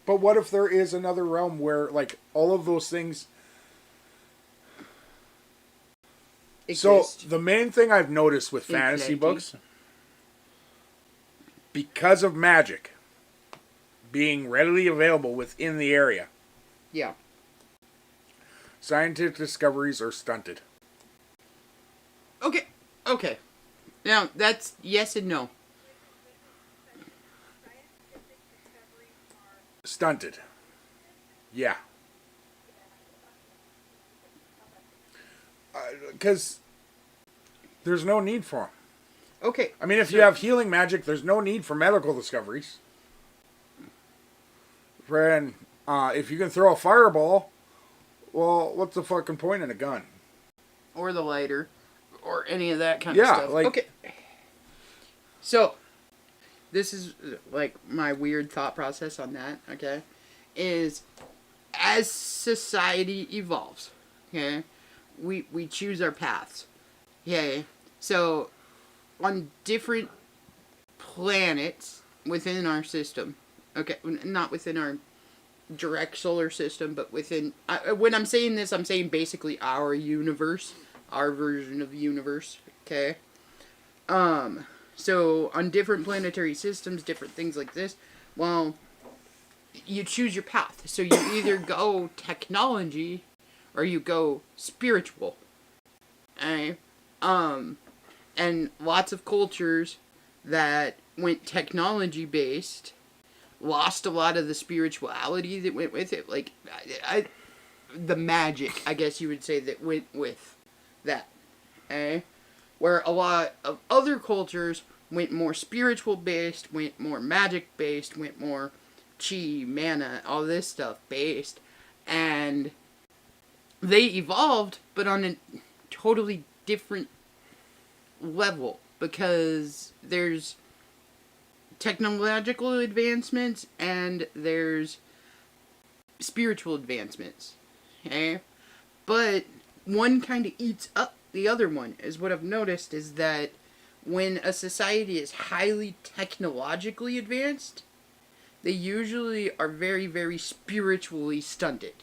Speaker 3: but what if there is another realm where, like, all of those things? So
Speaker 4: Exist.
Speaker 3: the main thing I've noticed with fantasy
Speaker 4: Infinity.
Speaker 3: books, because of magic being readily available within the area,
Speaker 4: Yeah.
Speaker 3: scientific discoveries are stunted.
Speaker 4: Okay. Okay. Now, that's yes and no.
Speaker 3: Stunted. Yeah. Because there's no need for them.
Speaker 4: Okay.
Speaker 3: I mean, if you have healing magic, there's no need for medical discoveries. Friend, if you can throw a fireball, well, what's the fucking point in a gun?
Speaker 4: Or the lighter. Or any of that kind of
Speaker 3: Yeah,
Speaker 4: stuff.
Speaker 3: like-
Speaker 4: Okay. So, this is like my weird thought process on that, okay? Is as society evolves, okay, we choose our paths. Okay. So on different planets within our system, okay, not within our direct solar system, but within when I'm saying this, I'm saying basically our universe, our version of universe, okay? So on different planetary systems, different things like this, well, you choose your path. So you either go technology or you go spiritual. Okay? And lots of cultures that went technology based lost a lot of the spirituality that went with it. Like, the magic, I guess you would say, that went with that. Okay? Where a lot of other cultures went more spiritual based, went more magic based, went more chi, mana, all this stuff based. And they evolved, but on a totally different level. Because there's technological advancements and there's spiritual advancements. Okay? But one kind of eats up the other one, is what I've noticed, is that when a society is highly technologically advanced, they usually are very, very spiritually stunted.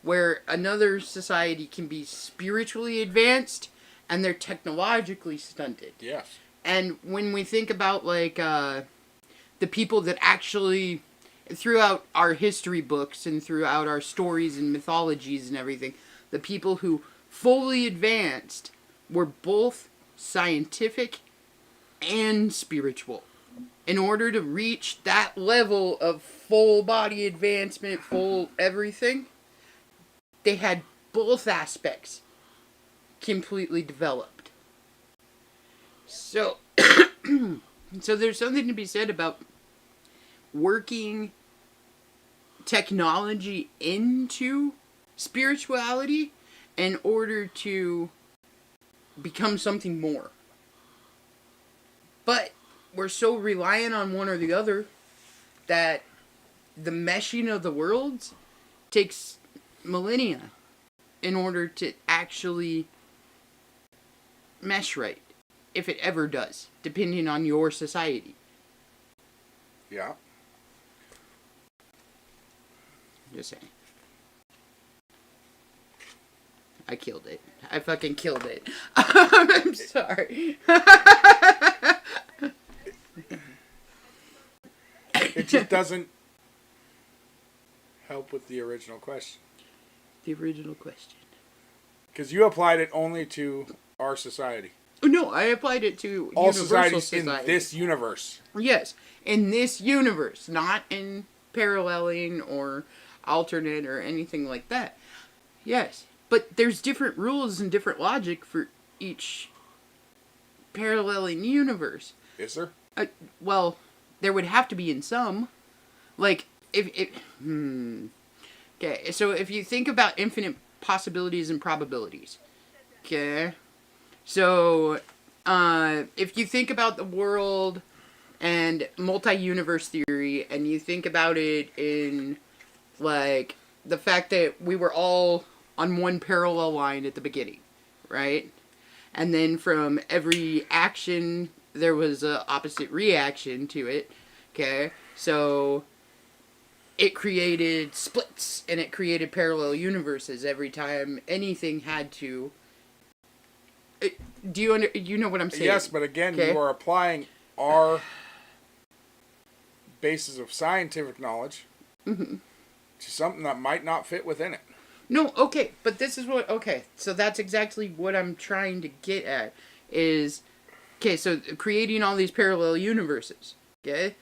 Speaker 4: Where another society can be spiritually advanced and they're technologically stunted.
Speaker 3: Yes.
Speaker 4: And when we think about, like, the people that actually, throughout our history books and throughout our stories and mythologies and everything, the people who fully advanced were both scientific and spiritual. In order to reach that level of full body advancement, full everything, they had both aspects completely developed. So, so there's something to be said about working technology into spirituality in order to become something more. But we're so reliant on one or the other that the meshing of the worlds takes millennia in order to actually mesh right. If it ever does, depending on your society.
Speaker 3: Yeah.
Speaker 4: Just saying. I killed it. I fucking killed it. I'm sorry.
Speaker 3: It just doesn't help with the original question.
Speaker 4: The original question.
Speaker 3: Because you applied it only to our society.
Speaker 4: Oh, no, I applied it to
Speaker 3: all
Speaker 4: universal
Speaker 3: societies
Speaker 4: society.
Speaker 3: in this universe.
Speaker 4: Yes, in this universe, not in paralleling or alternate or anything like that. Yes, but there's different rules and different logic for each paralleling universe.
Speaker 3: Is there?
Speaker 4: Well, there would have to be in some. Like, Okay, so if you think about infinite possibilities and probabilities. Okay? So, if you think about the world and multi-universe theory, and you think about it in, like, the fact that we were all on one parallel line at the beginning, right? And then from every action, there was a opposite reaction to it, okay? So, it created splits, and it created parallel universes every time anything had to... Do you know what I'm saying?
Speaker 3: Yes, but again,
Speaker 4: okay?
Speaker 3: You are applying our basis of scientific knowledge to something that might not fit within it.
Speaker 4: No, okay, but this is what... Okay, so that's exactly what I'm trying to get at, is... Okay, so creating all these parallel universes, okay?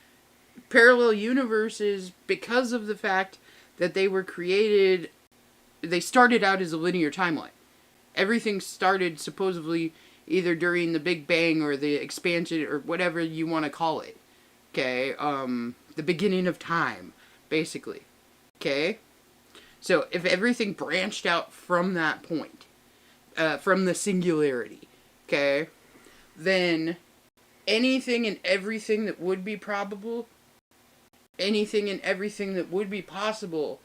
Speaker 4: Parallel universes, because of the fact that they were created... They started out as a linear timeline. Everything started supposedly either during the Big Bang or the expansion or whatever you want to call it. Okay? The beginning of time, basically. Okay? So, if everything branched out from that point, from the singularity, okay, then anything and everything that would be probable, anything and everything that would be possible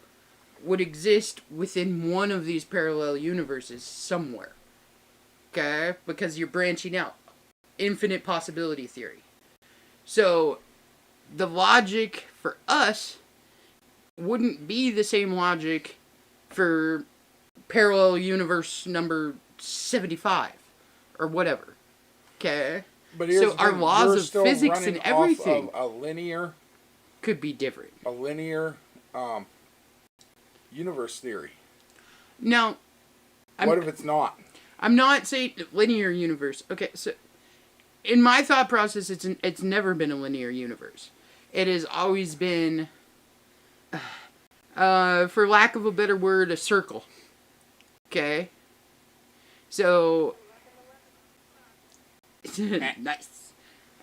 Speaker 4: would exist within one of these parallel universes somewhere. Okay? Because you're branching out. Infinite possibility theory. So, the logic for us wouldn't be the same logic for parallel universe number 75 or whatever. Okay?
Speaker 3: But here's
Speaker 4: so our laws of physics and everything
Speaker 3: off of a linear
Speaker 4: could be different.
Speaker 3: A linear universe theory.
Speaker 4: Now,
Speaker 3: what if it's not?
Speaker 4: I'm not saying linear universe. Okay, so in my thought process, it's never been a linear universe. It has always been, for lack of a better word, a circle. Okay? So, nice.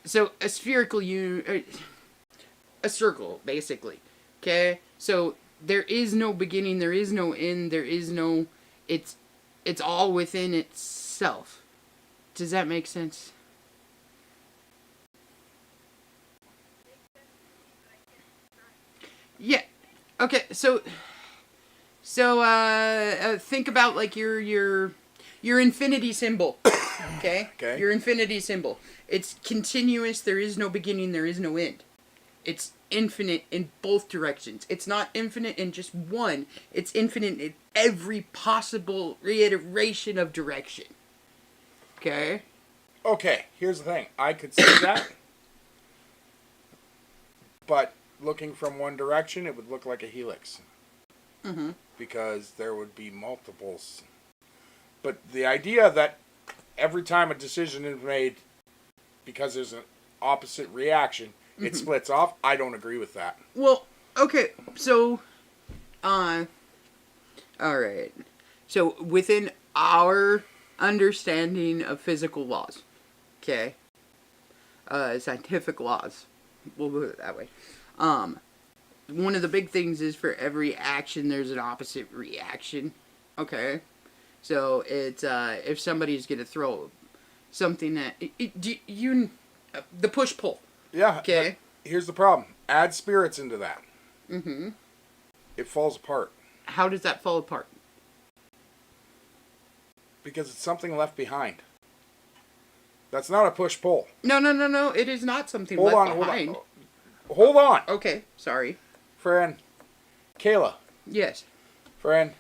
Speaker 4: So, a spherical a circle, basically. Okay? So, there is no beginning, there is no end, there is no... It's all within itself. Does that make sense? Yeah. Okay, so think about like your infinity symbol. Okay?
Speaker 3: Okay.
Speaker 4: Your infinity symbol. It's continuous, there is no beginning, there is no end. It's infinite in both directions. It's not infinite in just one. It's infinite in every possible reiteration of direction. Okay?
Speaker 3: Okay, here's the thing. I could see that. But looking from one direction, it would look like a helix.
Speaker 4: Mm-hmm.
Speaker 3: Because there would be multiples. But the idea that every time a decision is made, because there's an opposite reaction, it splits off, I don't agree with that.
Speaker 4: Well, okay, so, alright. So, within our understanding of physical laws, okay, scientific laws, we'll put it that way, one of the big things is for every action, there's an opposite reaction, okay? So, it's, if somebody's gonna throw something at, the push-pull.
Speaker 3: Yeah.
Speaker 4: Okay.
Speaker 3: Here's the problem. Add spirits into that.
Speaker 4: Mm-hmm.
Speaker 3: It falls apart.
Speaker 4: How does that fall apart?
Speaker 3: Because it's something left behind. That's not a push-pull.
Speaker 4: No. It is not something left behind.
Speaker 3: Hold on.
Speaker 4: Okay, sorry.
Speaker 3: Friend. Kayla.
Speaker 4: Yes.
Speaker 3: Friend.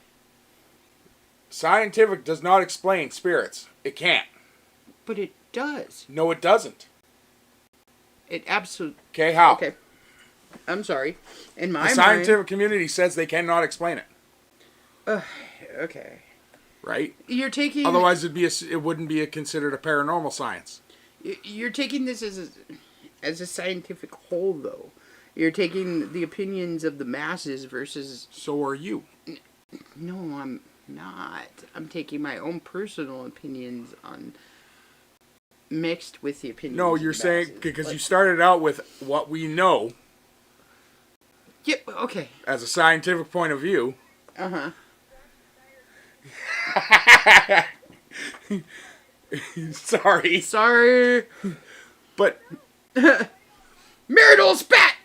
Speaker 3: Scientific does not explain spirits. It can't.
Speaker 4: But it does.
Speaker 3: No, it doesn't.
Speaker 4: It absolutely...
Speaker 3: Okay, how?
Speaker 4: Okay. I'm sorry. In my
Speaker 3: The scientific community says they cannot explain it.
Speaker 4: Okay.
Speaker 3: Right?
Speaker 4: You're taking...
Speaker 3: Otherwise, it wouldn't be considered a paranormal science.
Speaker 4: You're taking this as a scientific whole, though. You're taking the opinions of the masses versus...
Speaker 3: So are you.
Speaker 4: No, I'm not. I'm taking my own personal opinions on... mixed with the opinions.
Speaker 3: No,
Speaker 4: of
Speaker 3: you're
Speaker 4: the
Speaker 3: saying
Speaker 4: masses.
Speaker 3: because you started out with what we know.
Speaker 4: Yeah. Okay.
Speaker 3: As a scientific point of view.
Speaker 4: Uh-huh.
Speaker 3: Sorry. But
Speaker 4: marital spat.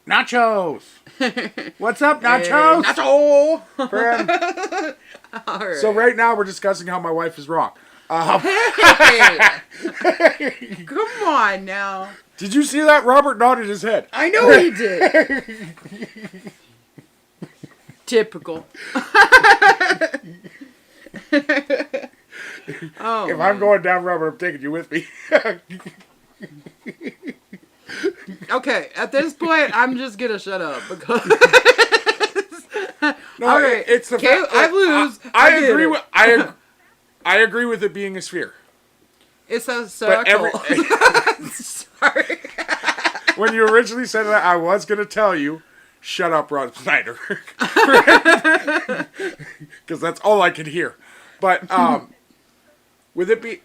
Speaker 3: Nachos. What's up, Nachos?
Speaker 4: Nacho.
Speaker 3: Friend.
Speaker 4: All right.
Speaker 3: So right now we're discussing how my wife is wrong.
Speaker 4: Hey. Come on now.
Speaker 3: Did you see that? Robert nodded his head.
Speaker 4: I know he did. Typical. Oh.
Speaker 3: If I'm going down, Robert, I'm taking you with me.
Speaker 4: Okay, at this point, I'm just gonna shut up because.
Speaker 3: No,
Speaker 4: all right,
Speaker 3: it's the
Speaker 4: okay,
Speaker 3: fact.
Speaker 4: I lose.
Speaker 3: I
Speaker 4: get
Speaker 3: agree
Speaker 4: it.
Speaker 3: with. I agree with it being a sphere.
Speaker 4: It's a circle. Sorry.
Speaker 3: When you originally said that, I was going to tell you, shut up, Rod Snyder. Because that's all I could hear. But with it be...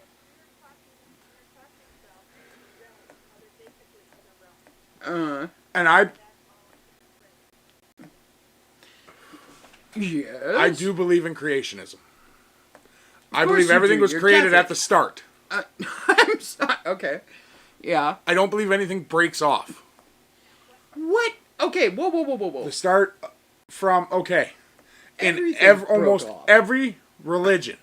Speaker 3: And I do believe in creationism. I believe everything was created at the start.
Speaker 4: I'm sorry. Okay. Yeah.
Speaker 3: I don't believe anything breaks off.
Speaker 4: What? Okay. Whoa.
Speaker 3: The start from, okay. In almost every religion,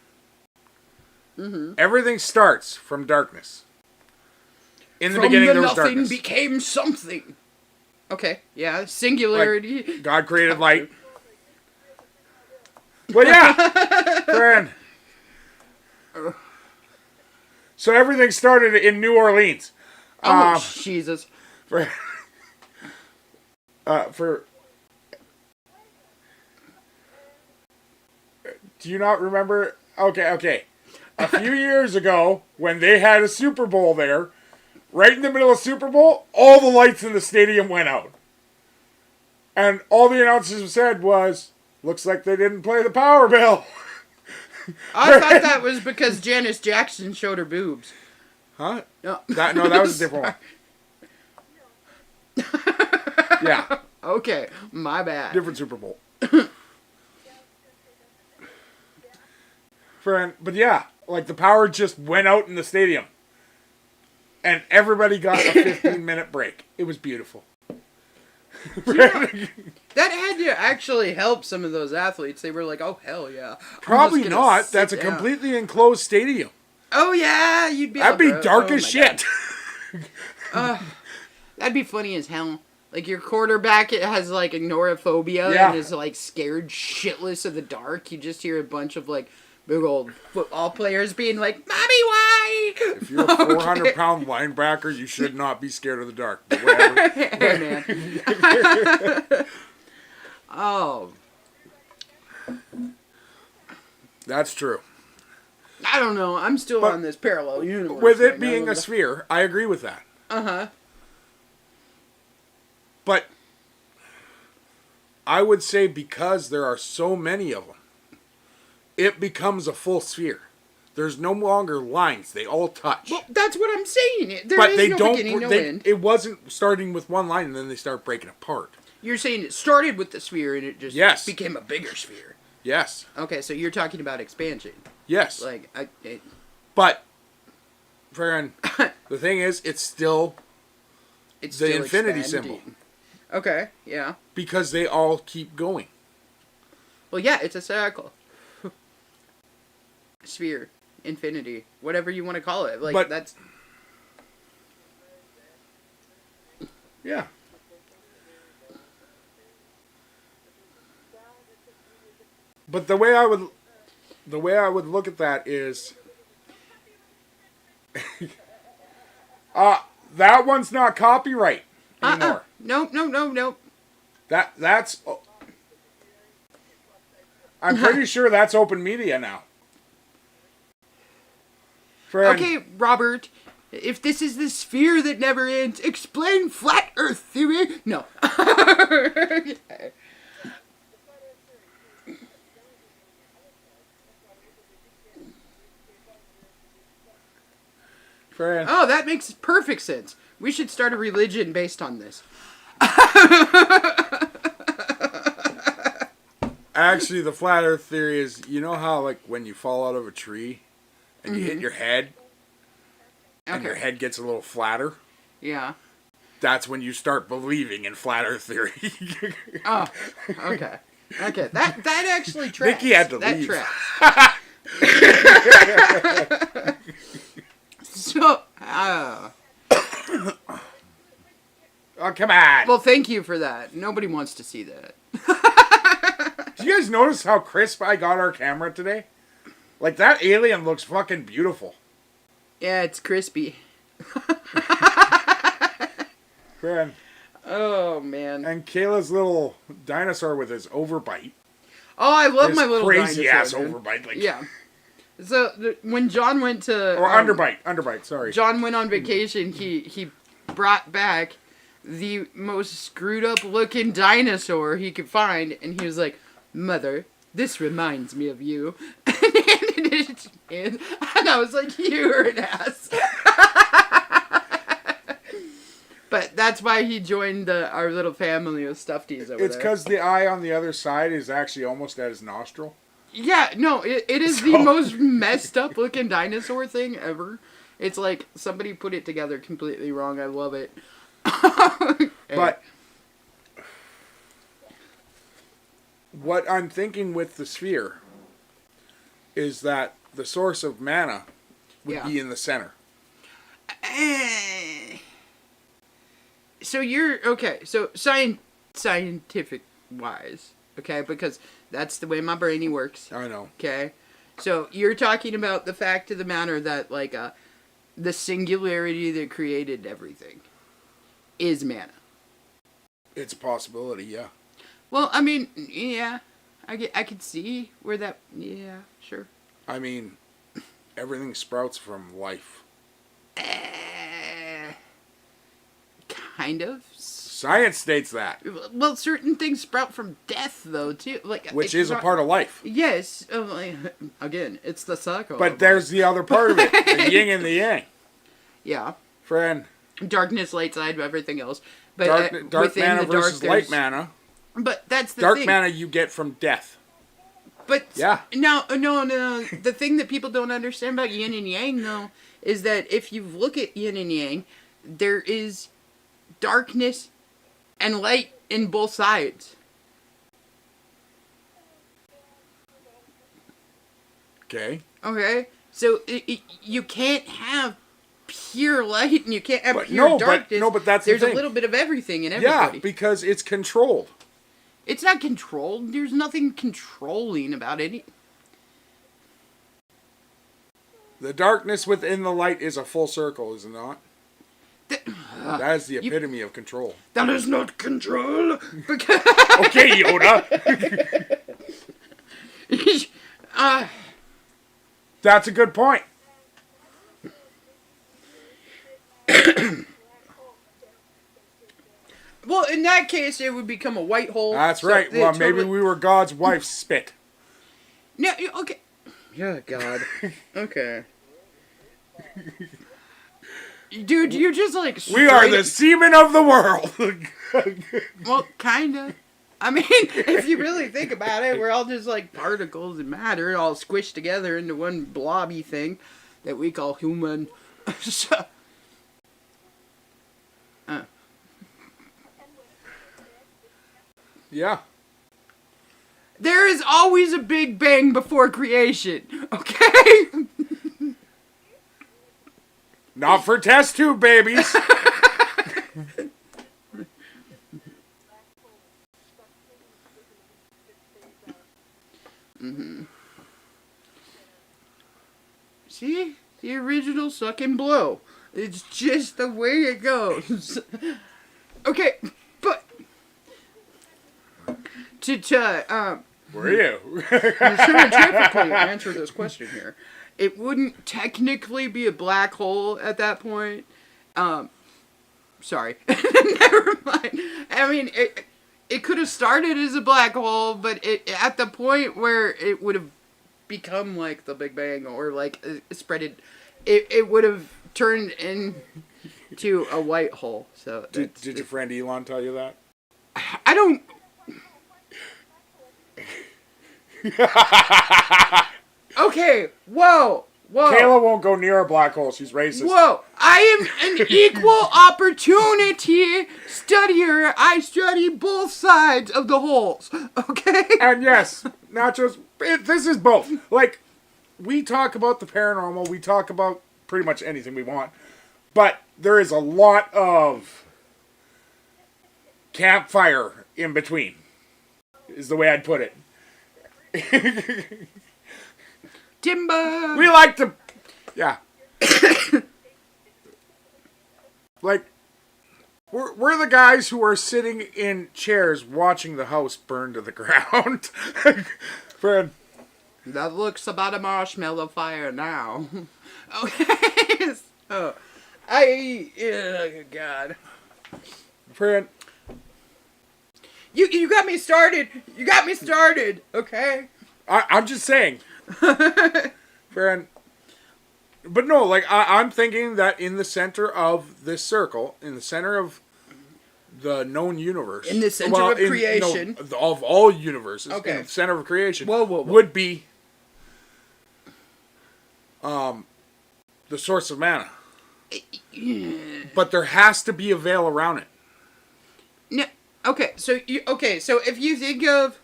Speaker 3: everything starts from darkness. In the beginning, there was darkness.
Speaker 4: Nothing became something. Okay. Yeah. Singularity.
Speaker 3: Like, God created light. Well, yeah. Friend. So everything started in New Orleans.
Speaker 4: Jesus.
Speaker 3: For do you not remember? Okay. A few years ago, when they had a Super Bowl there, right in the middle of Super Bowl, all the lights in the stadium went out. And all the announcers said was, looks like they didn't play the power bill.
Speaker 4: I thought that was because Janice Jackson showed her boobs.
Speaker 3: Huh?
Speaker 4: No.
Speaker 3: That was a different one. Yeah.
Speaker 4: Okay, my bad.
Speaker 3: Different Super Bowl. But yeah, like the power just went out in the stadium. And everybody got a 15-minute break. It was beautiful.
Speaker 4: That had to actually help some of those athletes. They were like, oh, hell yeah.
Speaker 3: Probably not. That's a completely enclosed stadium.
Speaker 4: Oh yeah, you'd be.
Speaker 3: That'd be
Speaker 4: bro.
Speaker 3: dark
Speaker 4: Oh,
Speaker 3: as
Speaker 4: my
Speaker 3: shit.
Speaker 4: That'd be funny as hell. Like your quarterback, it has like agoraphobia
Speaker 3: Yeah.
Speaker 4: and is like scared shitless of the dark. You just hear a bunch of like big old football players being like, "Mommy, why?"
Speaker 3: If you're a 400-pound linebacker, you should not be scared of the dark. But whatever.
Speaker 4: Hey, man. Oh,
Speaker 3: That's true.
Speaker 4: I don't know. I'm still
Speaker 3: But
Speaker 4: on this parallel universe.
Speaker 3: With it
Speaker 4: right
Speaker 3: being
Speaker 4: now.
Speaker 3: a sphere, I agree with that.
Speaker 4: Uh-huh.
Speaker 3: But I would say because there are so many of them, it becomes a full sphere. There's no longer lines. They all touch.
Speaker 4: Well, that's what I'm saying. There
Speaker 3: but
Speaker 4: is
Speaker 3: they
Speaker 4: no
Speaker 3: don't.
Speaker 4: beginning, no end.
Speaker 3: It wasn't starting with one line and then they start breaking apart.
Speaker 4: You're saying it started with the sphere and it just
Speaker 3: Yes.
Speaker 4: became a bigger sphere.
Speaker 3: Yes.
Speaker 4: Okay, so you're talking about expansion.
Speaker 3: Yes. But, friend, the thing is, it's still
Speaker 4: it's
Speaker 3: the
Speaker 4: still
Speaker 3: infinity
Speaker 4: expanding.
Speaker 3: symbol.
Speaker 4: Okay, yeah.
Speaker 3: Because they all keep going.
Speaker 4: Well, yeah, it's a circle. Sphere, infinity, whatever you want to call it. Like,
Speaker 3: But-
Speaker 4: that's...
Speaker 3: Yeah. But the way I would look at that is, that one's not copyright anymore.
Speaker 4: No.
Speaker 3: That's. I'm pretty sure that's open media now. Friend,
Speaker 4: Okay, Robert, if this is the sphere that never ends, explain flat earth theory. No.
Speaker 3: friend.
Speaker 4: Oh, that makes perfect sense. We should start a religion based on this.
Speaker 3: Actually, the flat Earth theory is, you know how like when you fall out of a tree and you hit your head, and your head gets a little flatter.
Speaker 4: Yeah.
Speaker 3: That's when you start believing in flat Earth theory.
Speaker 4: Oh, okay. Okay, that actually tracks.
Speaker 3: Nikki had to
Speaker 4: that
Speaker 3: leave.
Speaker 4: tracks. So,
Speaker 3: Oh, come on.
Speaker 4: well, thank you for that. Nobody wants to see that.
Speaker 3: Do you guys notice how crisp I got our camera today? Like, that alien looks fucking beautiful.
Speaker 4: Yeah, it's crispy.
Speaker 3: Friend.
Speaker 4: Oh, man.
Speaker 3: And Kayla's little dinosaur with his overbite.
Speaker 4: Oh, I love
Speaker 3: His
Speaker 4: my little
Speaker 3: crazy
Speaker 4: dinosaur,
Speaker 3: ass
Speaker 4: dude.
Speaker 3: overbite. Like,
Speaker 4: Yeah. So, when John went to...
Speaker 3: Or underbite, sorry.
Speaker 4: John went on vacation, he brought back the most screwed up looking dinosaur he could find, and he was like, "Mother, this reminds me of you." And handed it to me, and I was like, "You're an ass." But that's why he joined our little family of stuffies over
Speaker 3: It's
Speaker 4: there.
Speaker 3: because the eye on the other side is actually almost at his nostril.
Speaker 4: Yeah, no, it is the most messed up looking dinosaur thing ever. It's like somebody put it together completely wrong. I love it.
Speaker 3: But what I'm thinking with the sphere is that the source of mana would be in the center.
Speaker 4: So you're okay. So scientific wise, okay, because that's the way my brainy works.
Speaker 3: I know.
Speaker 4: Okay, so you're talking about the fact of the matter that like the singularity that created everything is mana.
Speaker 3: It's a possibility, yeah.
Speaker 4: Well, I mean, yeah, I could see where that. Yeah, sure.
Speaker 3: I mean, everything sprouts from life.
Speaker 4: Kind of.
Speaker 3: Science states that.
Speaker 4: Well, certain things sprout from death, though, too. Like,
Speaker 3: Which
Speaker 4: it's
Speaker 3: is a
Speaker 4: not-
Speaker 3: part of life.
Speaker 4: Yes. Again, it's the cycle.
Speaker 3: But there's the other part of it. The yin and the yang.
Speaker 4: Yeah.
Speaker 3: Friend,
Speaker 4: Darkness, light side, everything else. But
Speaker 3: dark
Speaker 4: within
Speaker 3: mana
Speaker 4: the dark,
Speaker 3: versus light
Speaker 4: there's-
Speaker 3: mana.
Speaker 4: But that's the
Speaker 3: Dark
Speaker 4: thing.
Speaker 3: mana you get from death.
Speaker 4: But
Speaker 3: Yeah.
Speaker 4: No. The thing that people don't understand about yin and yang, though, is that if you look at yin and yang, there is darkness and light in both sides.
Speaker 3: Okay.
Speaker 4: Okay? So you can't have pure light and you can't have pure darkness.
Speaker 3: But that's
Speaker 4: There's
Speaker 3: the thing.
Speaker 4: a little bit of everything in everybody.
Speaker 3: Yeah, because it's controlled.
Speaker 4: It's not controlled. There's nothing controlling about it.
Speaker 3: The darkness within the light is a full circle, is it not? That is the epitome of control.
Speaker 4: That is not control.
Speaker 3: Okay, Yoda. That's a good point.
Speaker 4: Well, in that case, it would become a white hole.
Speaker 3: That's right. Well, maybe we were God's wife's spit.
Speaker 4: No, okay. Yeah, God. Okay. Dude, you're just like...
Speaker 3: We are the semen of the world.
Speaker 4: Well, kinda. I mean, if you really think about it, we're all just like particles and matter all squished together into one blobby thing that we call human. So,
Speaker 3: Yeah.
Speaker 4: there is always a big bang before creation, okay?
Speaker 3: Not for test tube babies.
Speaker 4: See? The original suck and blow. It's just the way it goes. Okay, but...
Speaker 3: Were you?
Speaker 4: scientifically answer this question here. It wouldn't technically be a black hole at that point. Sorry. Never mind. I mean, it could have started as a black hole, but at the point where it would have become like the Big Bang or like spreaded, it would have turned into a white hole. So
Speaker 3: Did your friend Elon tell you that?
Speaker 4: I don't... Okay, whoa.
Speaker 3: Kayla won't go near a black hole. She's racist.
Speaker 4: Whoa, I am an equal opportunity studier. I study both sides of the holes, okay?
Speaker 3: And yes, not just... this is both. Like, we talk about the paranormal. We talk about pretty much anything we want. But there is a lot of campfire in between, is the way I'd put it.
Speaker 4: Timber.
Speaker 3: We like to... Yeah. Like, we're the guys who are sitting in chairs watching the house burn to the ground. Friend.
Speaker 4: That looks about a marshmallow fire now. Okay. So, oh, God.
Speaker 3: Friend.
Speaker 4: You got me started. You got me started, okay?
Speaker 3: I'm just saying. Friend. But no, like, I'm thinking that in the center of this circle, in the center of the known universe...
Speaker 4: In the center of creation...
Speaker 3: No, of all universes,
Speaker 4: okay.
Speaker 3: in the center of creation,
Speaker 4: whoa.
Speaker 3: would be the source of mana. But there has to be a veil around it.
Speaker 4: No, okay, so if you think of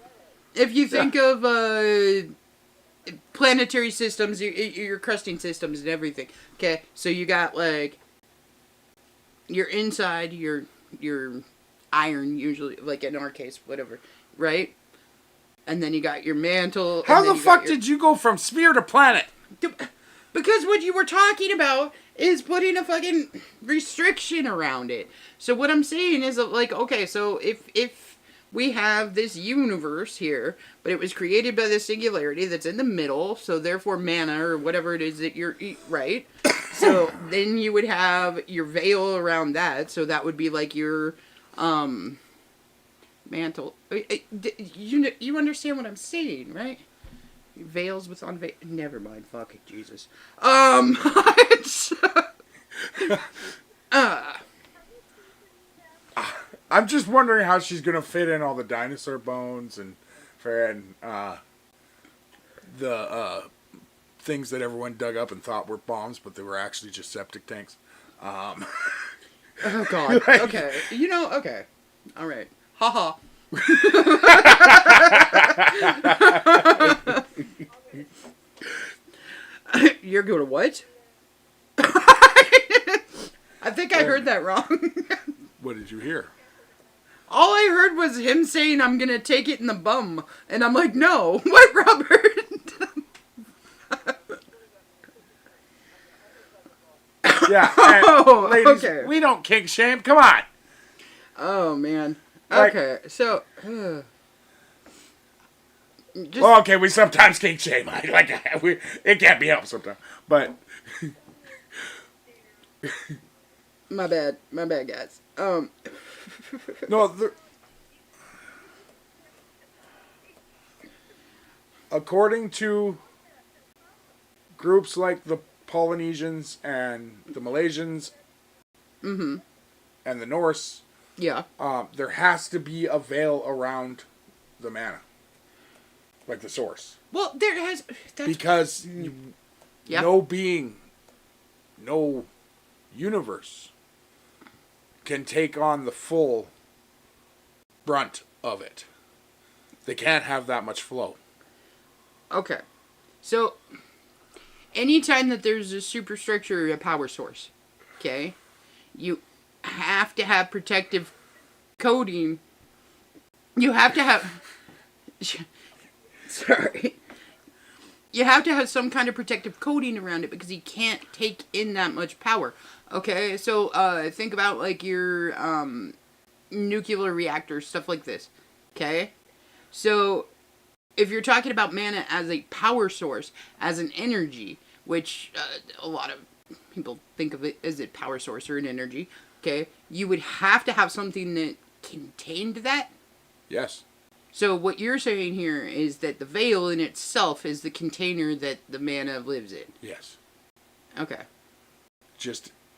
Speaker 4: planetary systems, your crusting systems and everything. Okay, so you got like your inside, your iron usually, like in our case, whatever, right? And then you got your mantle.
Speaker 3: How the fuck did you go from sphere to planet?
Speaker 4: Because what you were talking about is putting a fucking restriction around it. So what I'm saying is that, like, okay, so if we have this universe here, but it was created by the singularity that's in the middle, so therefore mana or whatever it is that you're, right? So then you would have your veil around that, so that would be like your mantle. You understand what I'm saying, right? Veils with unveil. Never mind. Fuck it, Jesus.
Speaker 3: I'm just wondering how she's gonna fit in all the dinosaur bones and the things that everyone dug up and thought were bombs, but they were actually just septic tanks.
Speaker 4: Oh God.
Speaker 3: Like,
Speaker 4: okay. Okay. All right. Haha. You're going to what? I think I heard that wrong.
Speaker 3: What did you hear?
Speaker 4: All I heard was him saying, I'm going to take it in the bum. And I'm like, no. What, Robert?
Speaker 3: Yeah.
Speaker 4: Oh,
Speaker 3: ladies,
Speaker 4: okay.
Speaker 3: we don't kink shame. Come on.
Speaker 4: Oh, man.
Speaker 3: Like-
Speaker 4: Okay, so... just,
Speaker 3: Well, okay, we sometimes kink shame. It can't be helped sometimes. But...
Speaker 4: my bad, guys.
Speaker 3: No, according to groups like the Polynesians and the Malaysians and the Norse,
Speaker 4: yeah.
Speaker 3: there has to be a veil around the mana, like the source,
Speaker 4: Well, there has...
Speaker 3: because
Speaker 4: yeah.
Speaker 3: no being, no universe can take on the full brunt of it. They can't have that much flow.
Speaker 4: Okay. So, anytime that there's a superstructure or a power source, okay, you have to have protective coating. You have to have... Sorry. You have to have some kind of protective coating around it because you can't take in that much power. Okay, so think about like your nuclear reactors, stuff like this. Okay? So, if you're talking about mana as a power source, as an energy, which a lot of people think of it as a power source or an energy, okay, you would have to have something that contained that.
Speaker 3: Yes.
Speaker 4: So what you're saying here is that the veil in itself is the container that the mana lives in.
Speaker 3: Yes.
Speaker 4: Okay.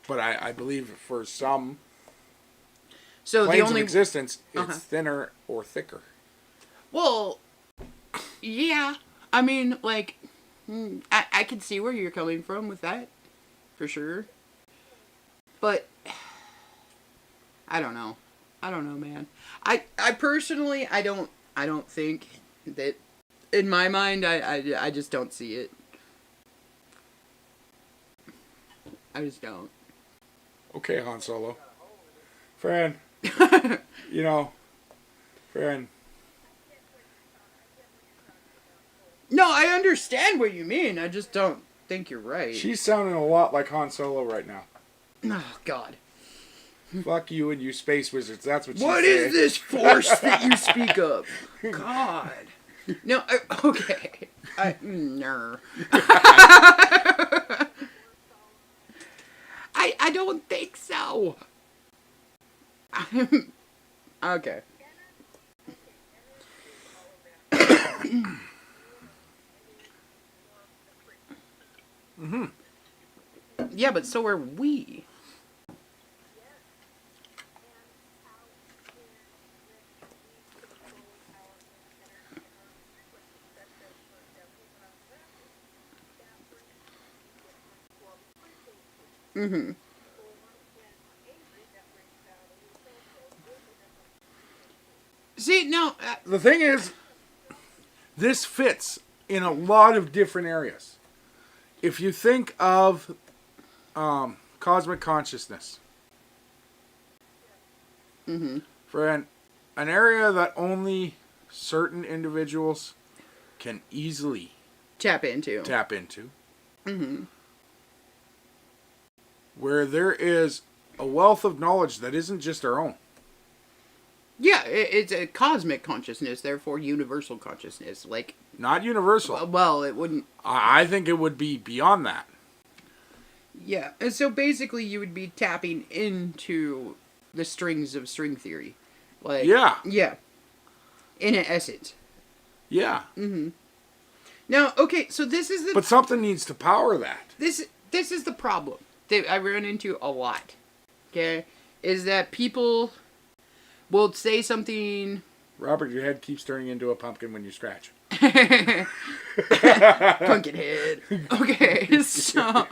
Speaker 3: But I believe for some
Speaker 4: So
Speaker 3: planes
Speaker 4: the only
Speaker 3: of existence, it's
Speaker 4: Uh-huh.
Speaker 3: thinner or thicker.
Speaker 4: Well, yeah. I mean, like, I can see where you're coming from with that, for sure. But I don't know. Man. I personally, I don't think that. In my mind, I just don't see it. I just don't.
Speaker 3: Okay, Han Solo. Friend. Friend.
Speaker 4: No, I understand what you mean. I just don't think you're right.
Speaker 3: She's sounding a lot like Han Solo right now.
Speaker 4: Oh, God.
Speaker 3: Fuck you and you space wizards. That's what she's
Speaker 4: What
Speaker 3: saying.
Speaker 4: is this force that you speak of? God. No, okay. No. I don't think so. Okay. Yeah, but so are we. Mm-hmm. See, no.
Speaker 3: The thing is, this fits in a lot of different areas. If you think of cosmic consciousness, for an area that only certain individuals can easily
Speaker 4: Tap into.
Speaker 3: Where there is a wealth of knowledge that isn't just our own.
Speaker 4: Yeah, it's a cosmic consciousness, therefore universal consciousness. Like,
Speaker 3: Not universal.
Speaker 4: well, it wouldn't.
Speaker 3: I think it would be beyond that.
Speaker 4: Yeah, and so basically you would be tapping into the strings of string theory. Like,
Speaker 3: Yeah.
Speaker 4: Yeah. In essence.
Speaker 3: Yeah.
Speaker 4: Now, okay, so this is the
Speaker 3: But something needs to power that.
Speaker 4: this is the problem that I run into a lot. Okay, is that people will say something.
Speaker 3: Robert, your head keeps turning into a pumpkin when you scratch.
Speaker 4: Pumpkin head. Okay, so.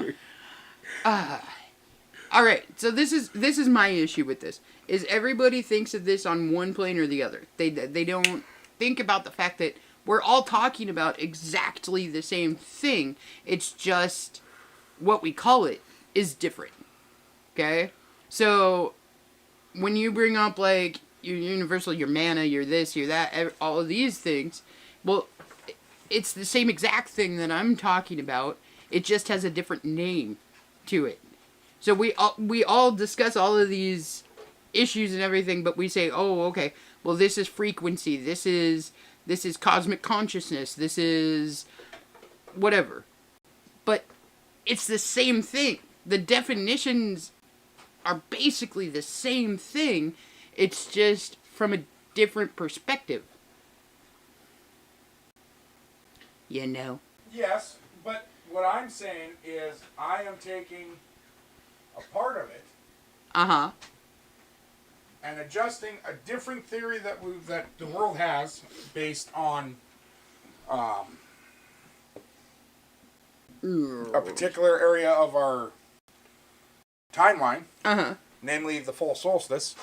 Speaker 4: All right, so this is my issue with this. Is everybody thinks of this on one plane or the other. They don't think about the fact that We're all talking about exactly the same thing. It's just what we call it is different. Okay? So, when you bring up, like, your universal, your mana, your this, your that, all of these things, well, it's the same exact thing that I'm talking about. It just has a different name to it. So we all discuss all of these issues and everything, but we say, oh, okay, well, this is frequency, this is cosmic consciousness, this is whatever. But it's the same thing. The definitions are basically the same thing. It's just from a different perspective. You know?
Speaker 3: Yes, but what I'm saying is I am taking a part of it
Speaker 4: Uh-huh.
Speaker 3: and adjusting a different theory that the world has based on a particular area of our timeline,
Speaker 4: Uh-huh.
Speaker 3: namely the fall solstice,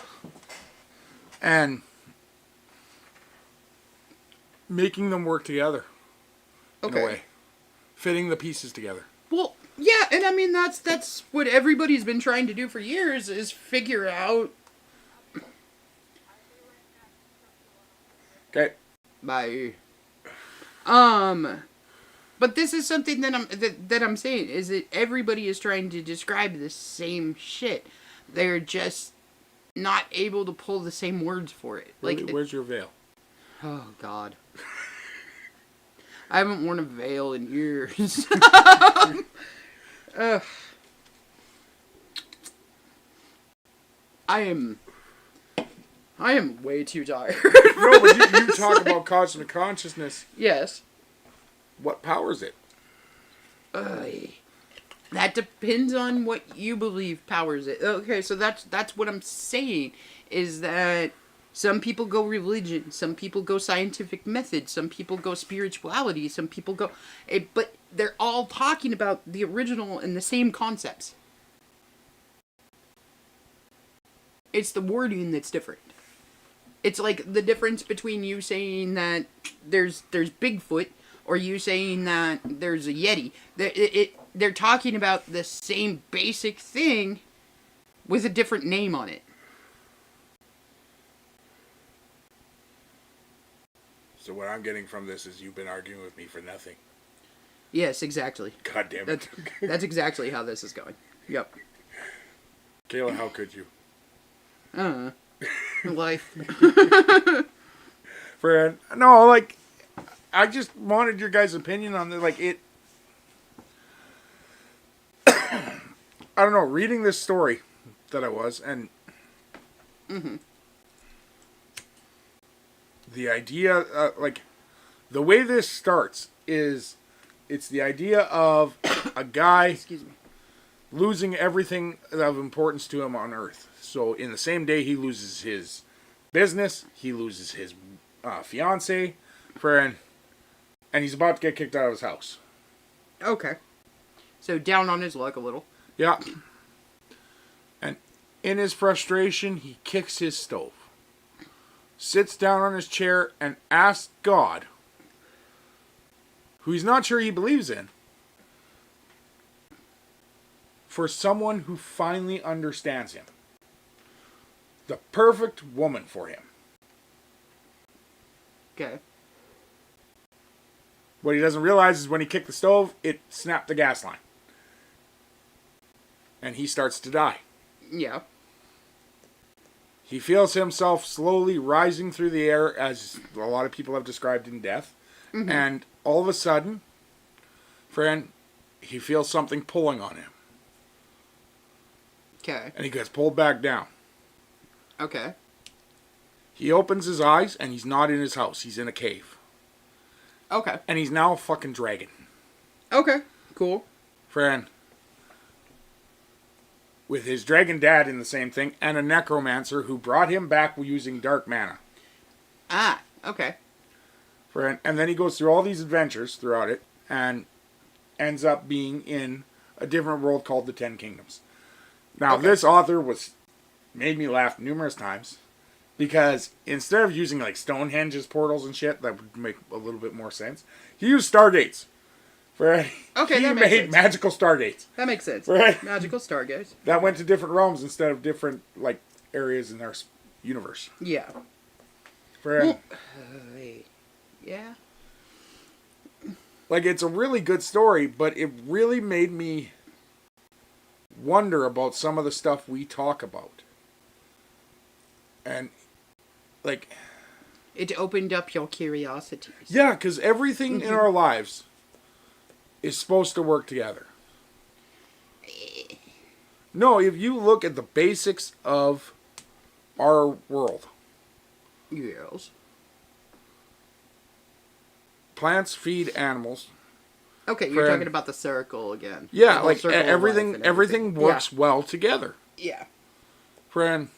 Speaker 3: and making them work together in a way, fitting the pieces together.
Speaker 4: Well, yeah, and I mean that's what everybody's been trying to do for years is figure out.
Speaker 3: Okay.
Speaker 4: Bye. But this is something that I'm saying is that everybody is trying to describe the same shit. They're just not able to pull the same words for it. Like,
Speaker 3: where's your veil?
Speaker 4: oh God, I haven't worn a veil in years. I am way too tired.
Speaker 3: No, but you talk about cosmic consciousness.
Speaker 4: Yes.
Speaker 3: What powers it?
Speaker 4: That depends on what you believe powers it. Okay, so that's what I'm saying, is that some people go religion, some people go scientific method, some people go spirituality, some people go... but they're all talking about the original and the same concepts. It's the wording that's different. It's like the difference between you saying that there's Bigfoot or you saying that there's a Yeti. They're talking about the same basic thing with a different name on it.
Speaker 3: So what I'm getting from this is you've been arguing with me for nothing.
Speaker 4: Yes, exactly.
Speaker 3: God damn it.
Speaker 4: That's exactly how this is going. Yep.
Speaker 3: Kayla, how could you?
Speaker 4: Life.
Speaker 3: Friend, no, like, I just wanted your guys' opinion on this. Like, it... I don't know, reading this story that I was, and...
Speaker 4: Mm-hmm.
Speaker 3: The idea, like, the way this starts is... It's the idea of a guy...
Speaker 4: Excuse me.
Speaker 3: Losing everything of importance to him on Earth. So, in the same day, he loses his business, he loses his fiancé, friend, and he's about to get kicked out of his house.
Speaker 4: Okay. So down on his luck a little.
Speaker 3: Yeah. And in his frustration, he kicks his stove, sits down on his chair, and asks God, who he's not sure he believes in, for someone who finally understands him. The perfect woman for him.
Speaker 4: Okay.
Speaker 3: What he doesn't realize is when he kicked the stove, it snapped the gas line. And he starts to die.
Speaker 4: Yeah.
Speaker 3: He feels himself slowly rising through the air, as a lot of people have described in death. Mm-hmm. And all of a sudden, friend, he feels something pulling on him.
Speaker 4: Okay.
Speaker 3: And he gets pulled back down.
Speaker 4: Okay.
Speaker 3: He opens his eyes, and he's not in his house. He's in a cave.
Speaker 4: Okay.
Speaker 3: And he's now a fucking dragon.
Speaker 4: Okay. Cool.
Speaker 3: Friend. With his dragon dad in the same thing, and a necromancer who brought him back using dark mana.
Speaker 4: Ah, okay.
Speaker 3: Friend. And then he goes through all these adventures throughout it, and ends up being in a different world called the Ten Kingdoms. Now,
Speaker 4: Okay.
Speaker 3: this author made me laugh numerous times. Because instead of using like Stonehenge as portals and shit, that would make a little bit more sense. He used stargates. Right?
Speaker 4: Okay,
Speaker 3: he
Speaker 4: that makes
Speaker 3: made
Speaker 4: sense.
Speaker 3: magical stargates.
Speaker 4: That makes sense.
Speaker 3: Right?
Speaker 4: Magical stargates.
Speaker 3: That went to different realms instead of different like areas in our universe.
Speaker 4: Yeah.
Speaker 3: Right?
Speaker 4: Yeah.
Speaker 3: Like, it's a really good story, but it really made me wonder about some of the stuff we talk about. And, like...
Speaker 4: It opened up your curiosities.
Speaker 3: Yeah, because everything in our lives is supposed to work together. No, if you look at the basics of our world.
Speaker 4: Yes.
Speaker 3: Plants feed animals.
Speaker 4: Okay, you're talking about the circle again.
Speaker 3: Yeah,
Speaker 4: The whole
Speaker 3: like
Speaker 4: circle of life
Speaker 3: everything
Speaker 4: and
Speaker 3: everything works well together.
Speaker 4: Yeah.
Speaker 3: Friend.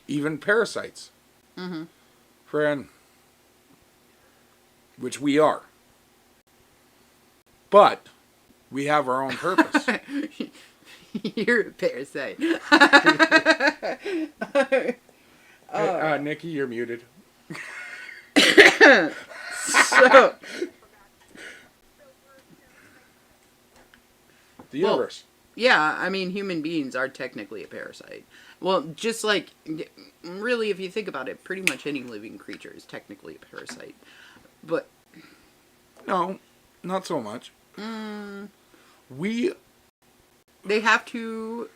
Speaker 3: Even parasites.
Speaker 4: Mm-hmm.
Speaker 3: Friend. Which we are. But we have our own purpose.
Speaker 4: You're a parasite.
Speaker 3: Nikki, you're muted.
Speaker 4: So,
Speaker 3: the universe.
Speaker 4: yeah, I mean, human beings are technically a parasite. Well, just like, really, if you think about it, pretty much any living creature is technically a parasite. But...
Speaker 3: No, not so much.
Speaker 4: They have to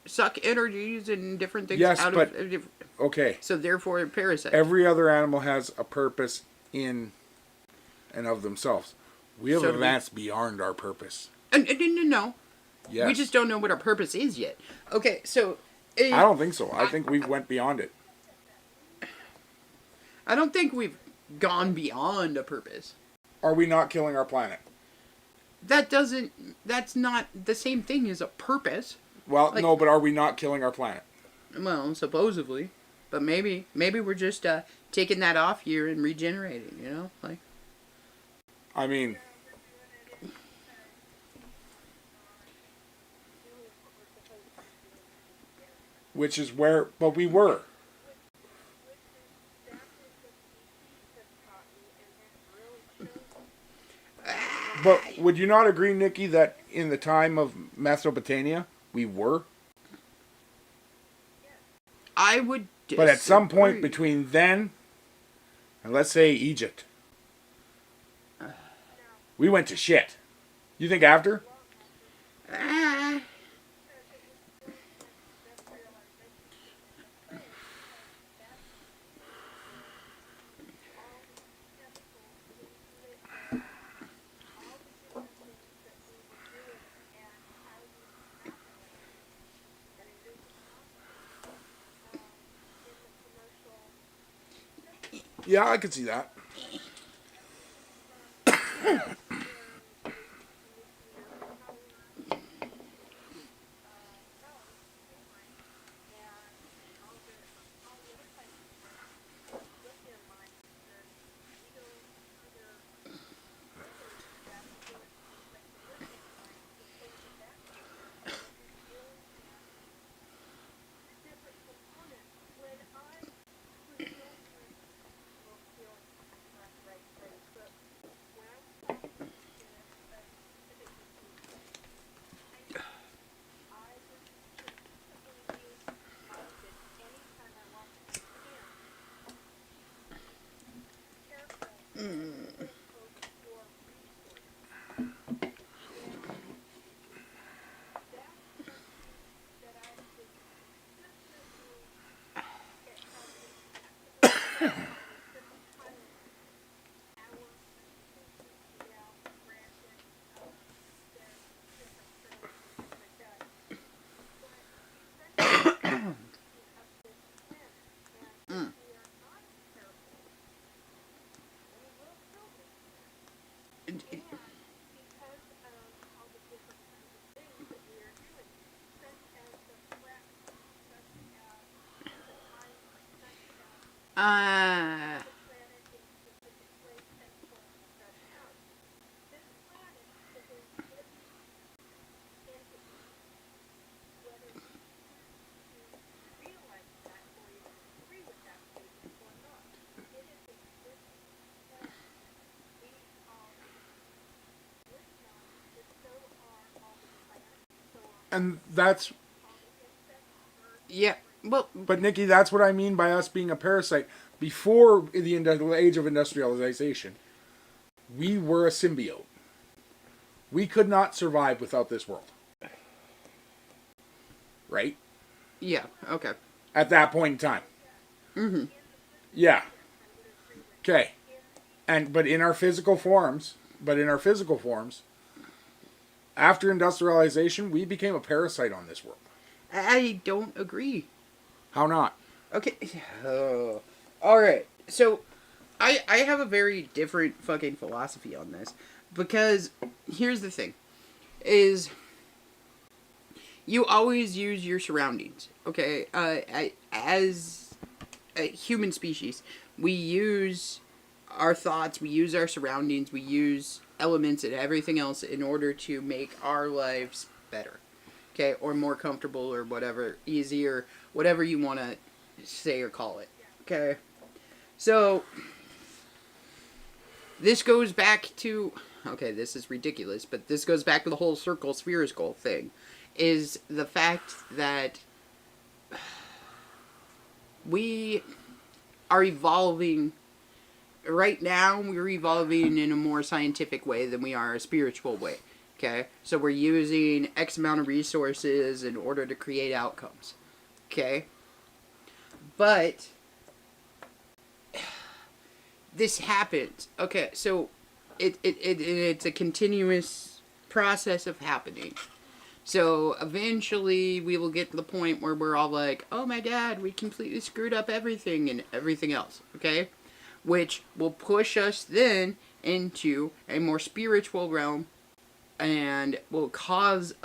Speaker 4: suck energies and different things
Speaker 3: Yes, but
Speaker 4: of...
Speaker 3: okay.
Speaker 4: So, therefore, a parasite.
Speaker 3: Every other animal has a purpose in and of themselves. We have advanced beyond our purpose.
Speaker 4: No.
Speaker 3: Yes.
Speaker 4: We just don't know what our purpose is yet. Okay, so...
Speaker 3: I don't think so. I think we've went beyond it.
Speaker 4: I don't think we've gone beyond a purpose.
Speaker 3: Are we not killing our planet?
Speaker 4: That's not the same thing as a purpose.
Speaker 3: Well, no, but are we not killing our planet?
Speaker 4: Well, supposedly. But maybe we're just taking that off here and regenerating, you know? Like,
Speaker 3: I mean... Which is where... But we were. But would you not agree, Nikki, that in the time of Mesopotamia, we were?
Speaker 4: I would disagree.
Speaker 3: But at some point between then and let's say Egypt, we went to shit. You think after? Yeah, I could see that. And that's...
Speaker 4: Yeah, well...
Speaker 3: But, Nikki, that's what I mean by us being a parasite. Before the age of industrialization, we were a symbiote. We could not survive without this world. Right?
Speaker 4: Yeah, okay.
Speaker 3: At that point in time.
Speaker 4: Mm-hmm.
Speaker 3: Yeah. Okay. But in our physical forms, after industrialization, we became a parasite on this world.
Speaker 4: I don't agree.
Speaker 3: How not?
Speaker 4: Okay. Alright. So, I have a very different fucking philosophy on this. Because, here's the thing. Is... You always use your surroundings. Okay? As a human species, we use our thoughts, we use our surroundings, we use elements and everything else in order to make our lives better. Okay? Or more comfortable or whatever. Easier. Whatever you want to say or call it. Okay? So, this goes back to... Okay, this is ridiculous, but this goes back to the whole circle spherical thing. Is the fact that we are evolving. Right now, we're evolving in a more scientific way than we are a spiritual way. Okay? So we're using X amount of resources in order to create outcomes. Okay? But this happens. Okay, so it's a continuous process of happening. So eventually we will get to the point where we're all like, oh my god, we completely screwed up everything and everything else. Okay? Which will push us then into a more spiritual realm and will cause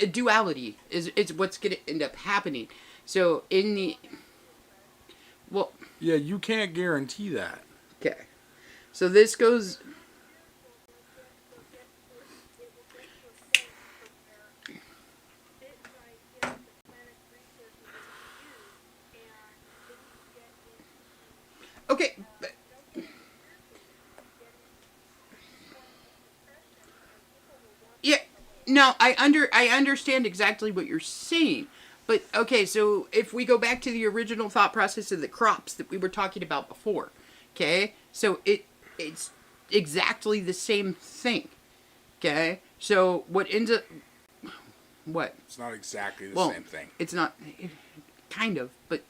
Speaker 4: a duality is what's going to end up happening. So in the... Well...
Speaker 3: Yeah, you can't guarantee that.
Speaker 4: Okay. So this goes... Okay. Yeah. No, I understand exactly what you're saying. But, okay, so if we go back to the original thought process of the crops that we were talking about before, okay? So it's exactly the same thing, okay? So what ends up... What?
Speaker 3: It's not exactly the same thing.
Speaker 4: It's not... Kind of, but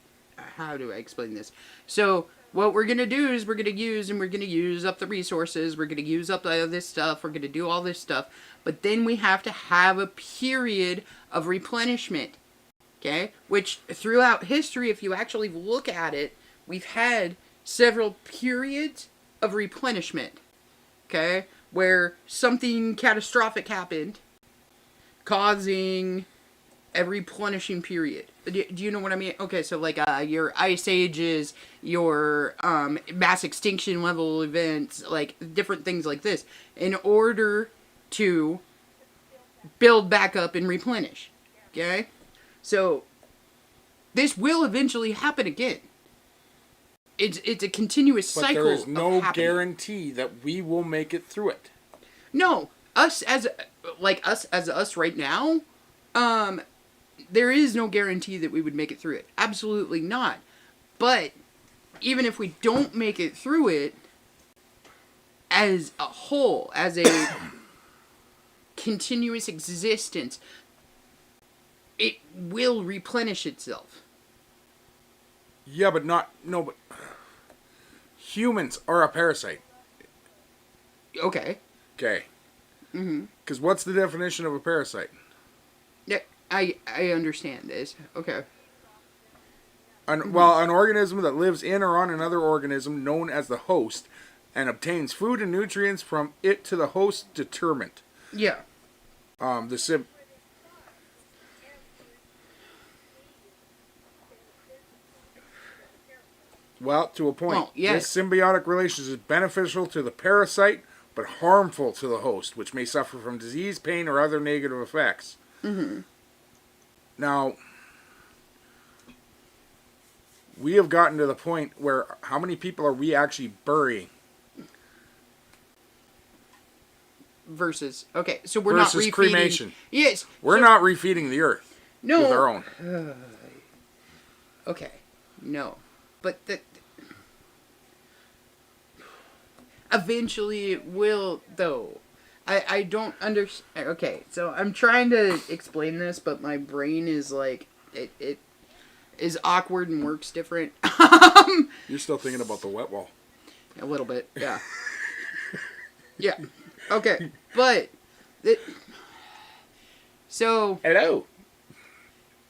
Speaker 4: how do I explain this? So... What we're going to do is we're going to use up the resources. We're going to use up all this stuff. We're going to do all this stuff. But then we have to have a period of replenishment. Okay? Which throughout history, if you actually look at it, we've had several periods of replenishment. Okay? Where something catastrophic happened, causing a replenishing period. Do you know what I mean? Okay, so like your ice ages, your mass extinction level events, like different things like this, in order to build back up and replenish. Okay? So this will eventually happen again. It's a continuous cycle.
Speaker 3: But there is no
Speaker 4: of
Speaker 3: guarantee that we will make it through it.
Speaker 4: No, us as us right now, there is no guarantee that we would make it through it. Absolutely not. But even if we don't make it through it, as a whole, as a continuous existence, it will replenish itself.
Speaker 3: Yeah, but but humans are a parasite.
Speaker 4: Okay.
Speaker 3: Okay. Mm-hmm. Because what's the definition of a parasite?
Speaker 4: Yeah, I understand this. Okay.
Speaker 3: Well, an organism that lives in or on another organism known as the host and obtains food and nutrients from it to the host determined.
Speaker 4: Yeah.
Speaker 3: Well, to a point.
Speaker 4: Well, yeah.
Speaker 3: This symbiotic relationship is beneficial to the parasite, but harmful to the host, which may suffer from disease, pain, or other negative effects. Mm-hmm. Now, we have gotten to the point where how many people are we actually burying?
Speaker 4: versus okay, so we're
Speaker 3: versus
Speaker 4: not refeeding.
Speaker 3: cremation.
Speaker 4: Yes,
Speaker 3: We're not refeeding the earth
Speaker 4: no
Speaker 3: with our own.
Speaker 4: Okay, no, but eventually it will though. I don't understand. Okay, so I'm trying to explain this, but my brain is like it is awkward and works different.
Speaker 3: You're still thinking about the wet wall.
Speaker 4: A little bit, yeah. Yeah. Okay, but so
Speaker 3: Hello.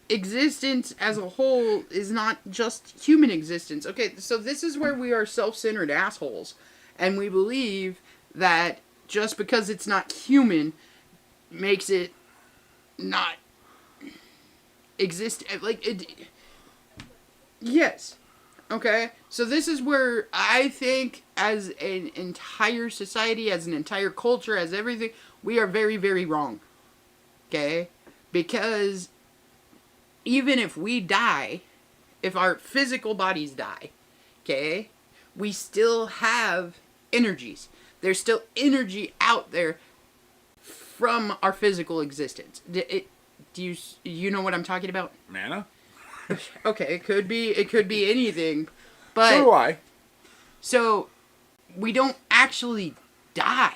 Speaker 4: existence as a whole is not just human existence. Okay, so this is where we are self-centered assholes, and we believe that just because it's not human makes it not exist. Like it. Yes. Okay, so this is where I think as an entire society, as an entire culture, as everything, we are very, very wrong. Okay? Because even if we die, if our physical bodies die, okay, we still have energies. There's still energy out there from our physical existence. Do you know what I'm talking about?
Speaker 3: Mana?
Speaker 4: Okay, it could be anything, but
Speaker 3: So do I.
Speaker 4: so we don't actually die.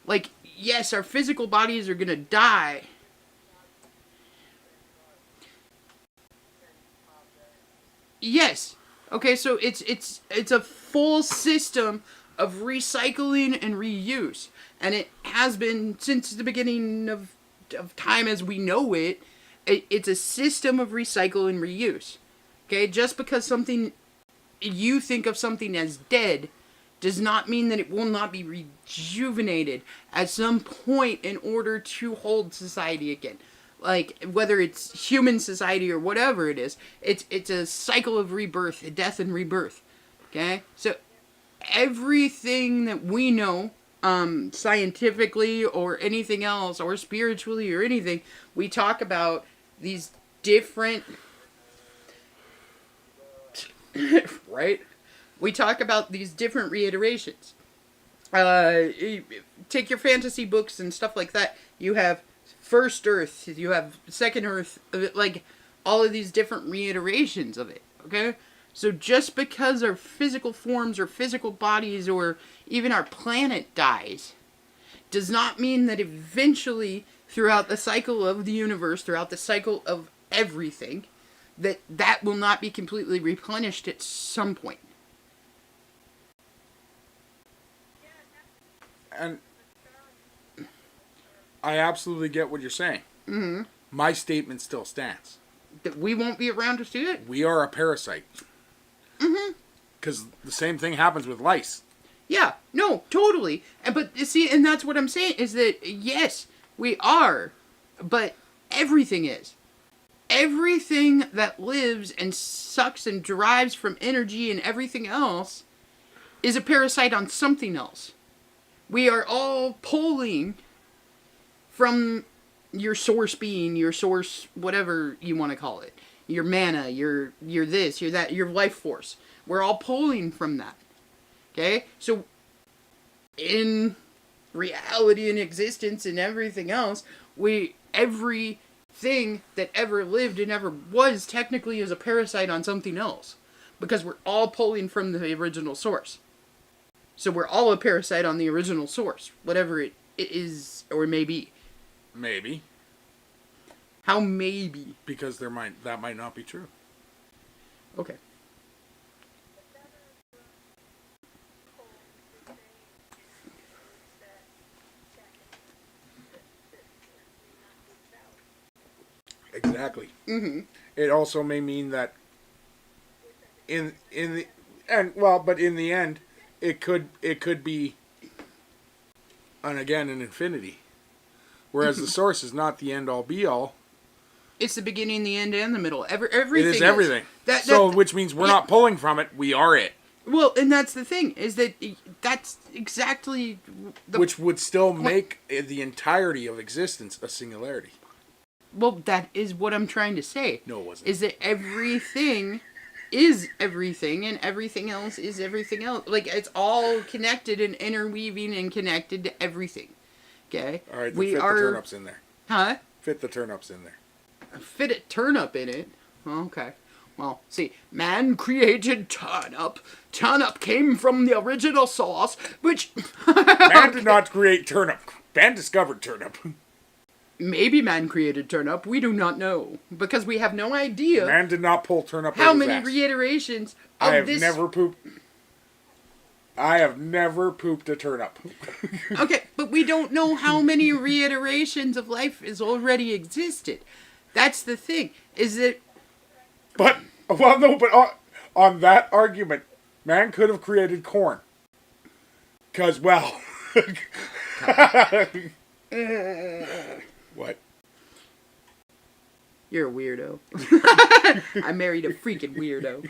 Speaker 4: Like, yes, our physical bodies are gonna die. Yes. Okay, so it's a full system of recycling and reuse, and it has been since the beginning of time as we know it. It's a system of recycle and reuse. Okay, just because you think of something as dead does not mean that it will not be rejuvenated at some point in order to hold society again. Like, whether it's human society or whatever it is, it's a cycle of rebirth, death and rebirth. Okay, so everything that we know, scientifically or anything else, or spiritually or anything, we talk about these different right? We talk about these different reiterations. Take your fantasy books and stuff like that. You have First Earth, you have Second Earth, like all of these different reiterations of it, okay? So just because our physical forms or physical bodies or even our planet dies does not mean that eventually throughout the cycle of the universe, throughout the cycle of everything, that will not be completely replenished at some point.
Speaker 3: And I absolutely get what you're saying.
Speaker 4: Mm-hmm.
Speaker 3: My statement still stands.
Speaker 4: That we won't be around to see it?
Speaker 3: We are a parasite.
Speaker 4: Mm-hmm.
Speaker 3: Because the same thing happens with lice.
Speaker 4: Yeah, no, totally. But see, and that's what I'm saying, is that, yes, we are, but everything is. Everything that lives and sucks and derives from energy and everything else is a parasite on something else. We are all pulling from your source being, your source, whatever you want to call it. Your mana, your this, your that, your life force. We're all pulling from that. Okay? So, in reality and existence and everything else, everything that ever lived and ever was technically is a parasite on something else. Because we're all pulling from the original source. So we're all a parasite on the original source. Whatever it is or may be.
Speaker 3: Maybe.
Speaker 4: How maybe?
Speaker 3: Because that might not be true.
Speaker 4: Okay.
Speaker 3: Exactly.
Speaker 4: Mm-hmm.
Speaker 3: It also may mean that in the end, it could be an infinity. Whereas the source is not the end all be all.
Speaker 4: It's the beginning, the end, and the middle. Everything.
Speaker 3: It is everything. Which means we're not pulling from it. We are it.
Speaker 4: Well, and that's the thing, is that that's exactly
Speaker 3: which would still make the entirety of existence a singularity.
Speaker 4: Well, that is what I'm trying to say.
Speaker 3: No, it wasn't.
Speaker 4: Is that everything is everything, and everything else is everything else. Like, it's all connected and interweaving and connected to everything. Okay.
Speaker 3: All right, then
Speaker 4: we
Speaker 3: fit
Speaker 4: are.
Speaker 3: the turnips in there.
Speaker 4: Huh?
Speaker 3: Fit the turnips in there.
Speaker 4: Fit a turnip in it. Okay. Well, see, man created turnip. Turnip came from the original sauce, which
Speaker 3: Man did not create turnip. Man discovered turnip.
Speaker 4: maybe man created turnip. We do not know because we have no idea
Speaker 3: Man did not pull turnip.
Speaker 4: how
Speaker 3: out of his
Speaker 4: many
Speaker 3: ass.
Speaker 4: reiterations of
Speaker 3: I have
Speaker 4: this.
Speaker 3: never pooped. I have never pooped a turnip.
Speaker 4: Okay, but we don't know how many reiterations of life has already existed. That's the thing. Is that
Speaker 3: But, well, no, but on that argument, man could have created corn. Because, well... What?
Speaker 4: you're a weirdo. I married a freaking weirdo.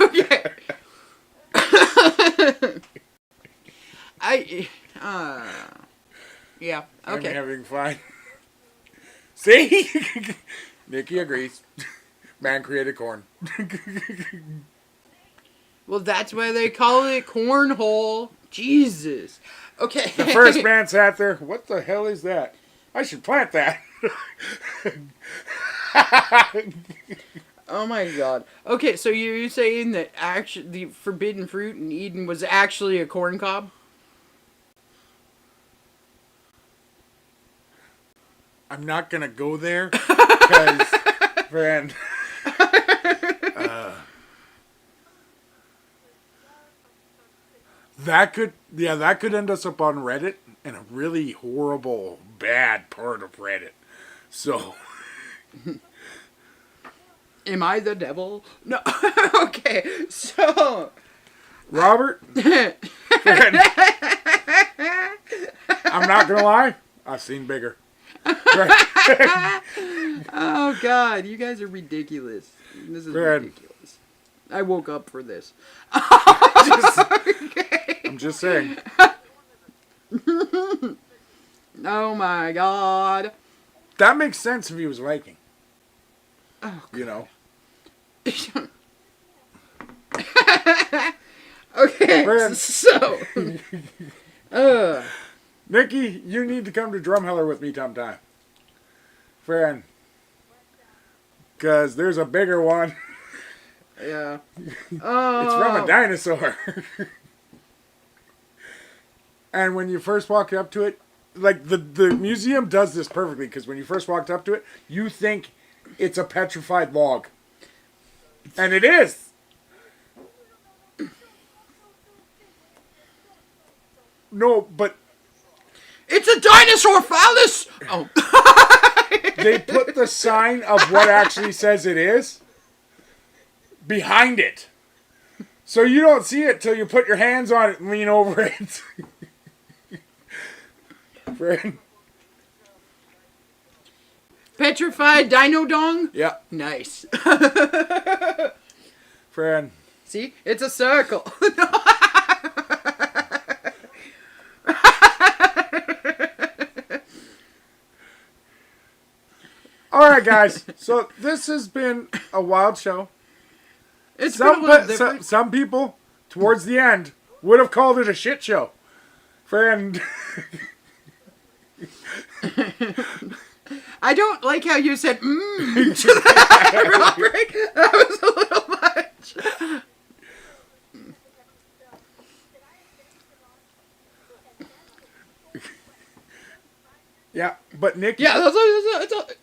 Speaker 4: Okay. Yeah, okay.
Speaker 3: I'm having fun. See? Nikki agrees. Man created corn.
Speaker 4: Well, that's why they call it cornhole. Jesus. Okay.
Speaker 3: The first man sat there, what the hell is that? I should plant that.
Speaker 4: Oh my god. Okay, so you're saying that actually the forbidden fruit in Eden was actually a corn cob?
Speaker 3: I'm not going to go there. Because, friend... that could end us up on Reddit in a really horrible, bad part of Reddit. So,
Speaker 4: Am I the devil? No. Okay, so
Speaker 3: Robert, friend, I'm not gonna lie, I've seen bigger. Friend,
Speaker 4: oh god, you guys are ridiculous. This is
Speaker 3: friend.
Speaker 4: ridiculous. I woke up for this.
Speaker 3: I'm just saying.
Speaker 4: Oh my god.
Speaker 3: That makes sense if he was Viking.
Speaker 4: Oh,
Speaker 3: you know.
Speaker 4: Okay,
Speaker 3: Friend.
Speaker 4: so
Speaker 3: Nikki, you need to come to Drumheller with me sometime. Friend. Because there's a bigger one.
Speaker 4: yeah.
Speaker 3: It's from a dinosaur. And when you first walk up to it, like the museum does this perfectly, because when you first walked up to it, you think it's a petrified log. And it is. No, but
Speaker 4: It's a dinosaur phallus! Oh.
Speaker 3: they put the sign of what actually says it is behind it. So you don't see it till you put your hands on it and lean over it. Friend.
Speaker 4: Petrified dino dong?
Speaker 3: Yeah,
Speaker 4: Nice.
Speaker 3: friend.
Speaker 4: See? It's a circle.
Speaker 3: Alright, guys. So this has been a wild show.
Speaker 4: It's been a little different.
Speaker 3: Some people, towards the end, would have called it a shit show. Friend.
Speaker 4: I don't like how you said to that, Robert. That was a little much.
Speaker 3: Yeah, but Nikki,
Speaker 4: Yeah,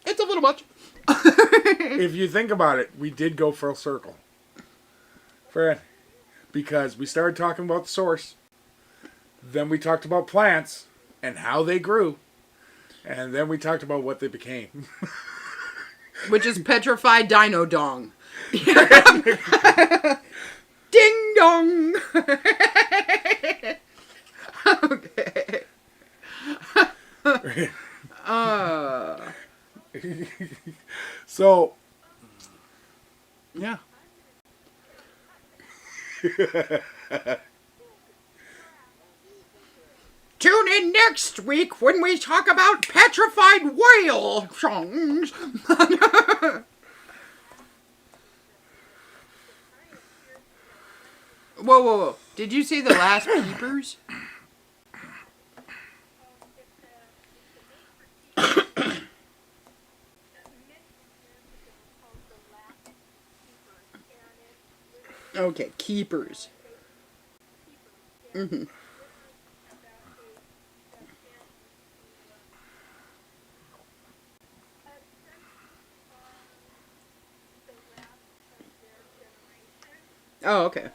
Speaker 4: it's a little much.
Speaker 3: if you think about it, we did go full circle. Friend, because we started talking about the source, then we talked about plants and how they grew, and then we talked about what they became.
Speaker 4: Which is petrified dino dong. Ding dong. Okay.
Speaker 3: So, yeah.
Speaker 4: Tune in next week when we talk about petrified whale songs. Whoa. Did you see the last peepers? Okay, keepers. Mm-hmm. Oh, okay.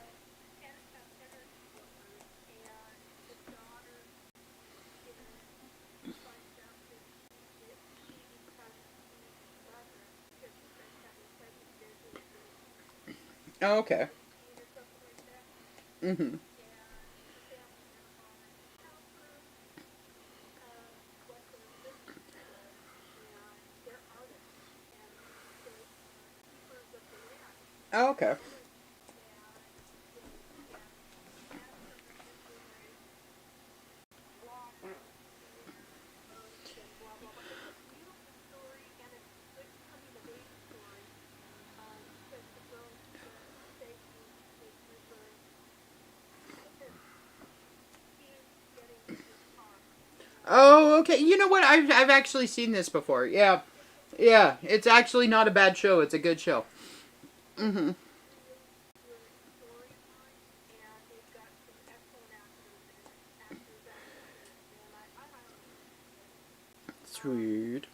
Speaker 4: Oh, okay. Mm-hmm. Oh, okay. Oh, okay. You know what? I've actually seen this before. Yeah. Yeah. It's actually not a bad show. It's a good show. Mm-hmm. Sweet.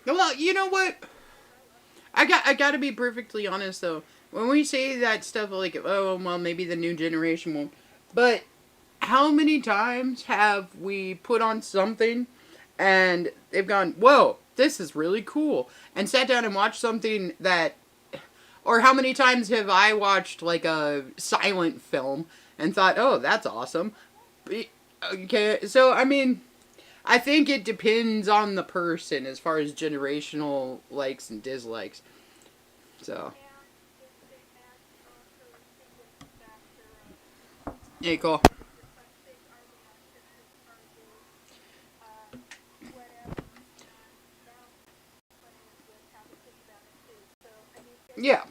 Speaker 4: Well, you know what? I gotta be perfectly honest though. When we say that stuff like, oh well, maybe the new generation won't, but how many times have we put on something and they've gone, whoa, this is really cool, and sat down and watched something that, or how many times have I watched like a silent film and thought, oh, that's awesome. Okay, so I mean, I think it depends on the person as far as generational likes and dislikes. So, yeah, cool. Yeah.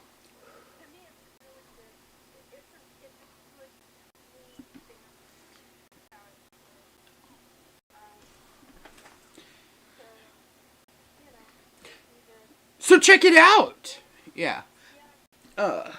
Speaker 4: So check it out. Yeah. Uh.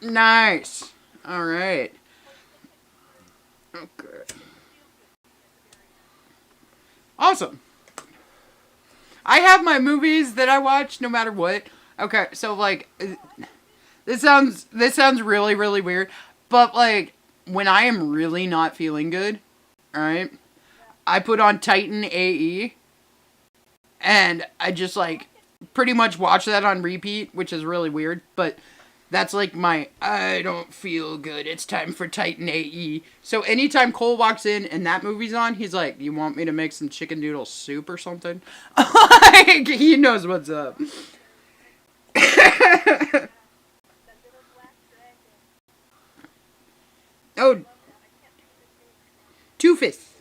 Speaker 4: Nice. All right. Okay. Awesome. I have my movies that I watch no matter what. Okay, so like this sounds really really weird, but like when I am really not feeling good, all right? I put on Titan AE and I just like pretty much watch that on repeat, which is really weird, but that's like my I don't feel good. It's time for Titan AE. So anytime Cole walks in and that movie's on, he's like, "You want me to make some chicken noodle soup or something?" Like, he knows what's up. Oh, Toothless.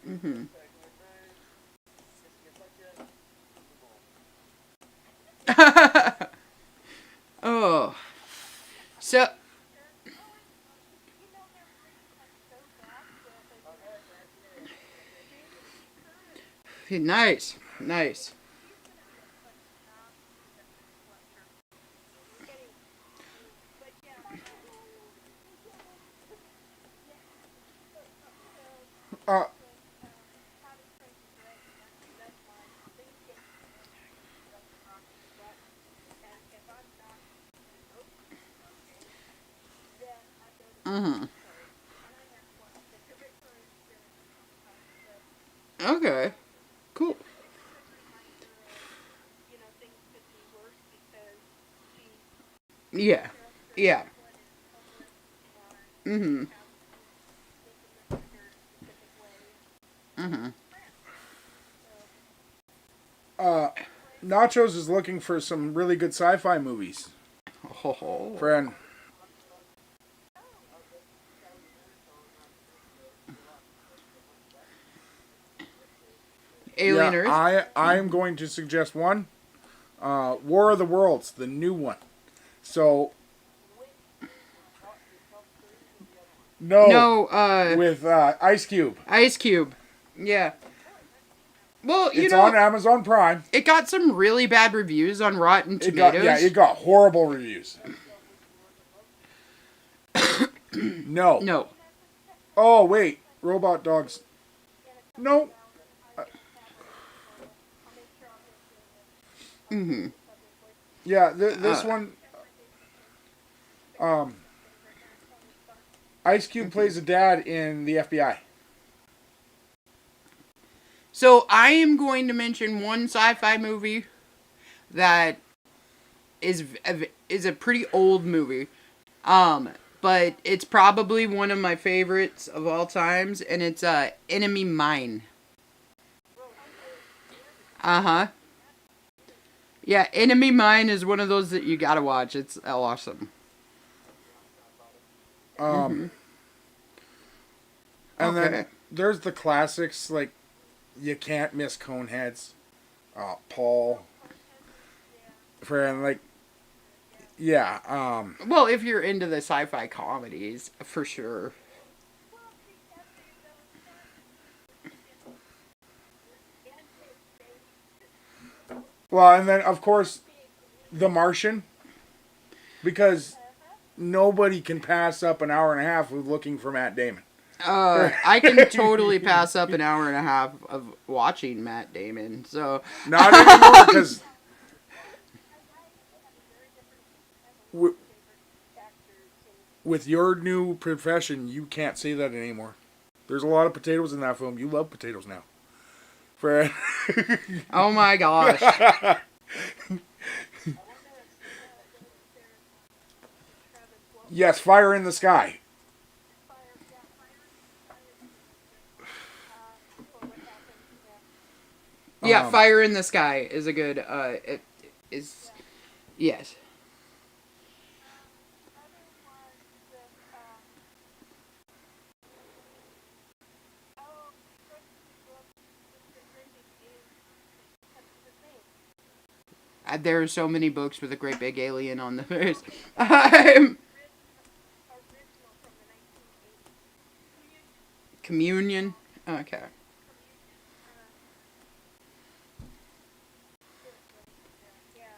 Speaker 4: Mhm. Oh, so nice, nice.
Speaker 3: Uh,
Speaker 4: Mhm. Okay. Cool. Yeah. Yeah. Mhm. Mhm.
Speaker 3: uh, Nachos is looking for some really good sci-fi movies.
Speaker 4: Oh.
Speaker 3: Friend.
Speaker 4: Alien Earth.
Speaker 3: I'm going to suggest one. War of the Worlds, the new one. So
Speaker 4: No,
Speaker 3: with Ice Cube.
Speaker 4: Ice Cube. Yeah. Well,
Speaker 3: It's on Amazon Prime.
Speaker 4: it got some really bad reviews on Rotten Tomatoes.
Speaker 3: It got horrible reviews. No.
Speaker 4: No.
Speaker 3: Oh wait, Robot Dogs. No. Yeah, this one. Ice Cube plays a dad in the FBI.
Speaker 4: So I am going to mention one sci-fi movie that is a pretty old movie, but it's probably one of my favorites of all times, and it's Enemy Mine. Yeah, Enemy Mine is one of those that you gotta watch. It's awesome.
Speaker 3: And then there's the classics like you can't miss Coneheads, Paul, friend, like, yeah.
Speaker 4: Well, if you're into the sci-fi comedies, for sure.
Speaker 3: Well, and then of course, The Martian, because nobody can pass up an hour and a half of looking for Matt Damon.
Speaker 4: I can totally pass up an hour and a half of watching Matt Damon. So
Speaker 3: not anymore, because with your new profession, you can't say that anymore. There's a lot of potatoes in that film. You love potatoes now, Fred.
Speaker 4: Oh my gosh.
Speaker 3: Yes, Fire in the Sky.
Speaker 4: Yeah, Fire in the Sky is a good, it is, yes. There are so many books with a great big alien on the face. Communion? Okay.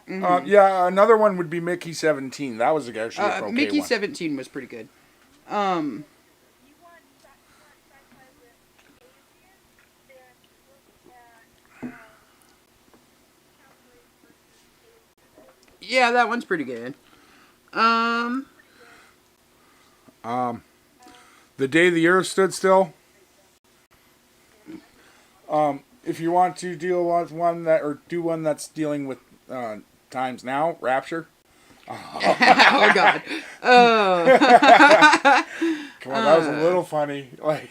Speaker 3: Yeah, another one would be Mickey 17. That was actually a okay
Speaker 4: Mickey
Speaker 3: one.
Speaker 4: 17 was pretty good. Yeah, that one's pretty good.
Speaker 3: The Day the Earth Stood Still. If you want to deal with one that, or do one that's dealing with times now, Rapture.
Speaker 4: Oh God. Oh.
Speaker 3: Come on, that was a little funny. Like,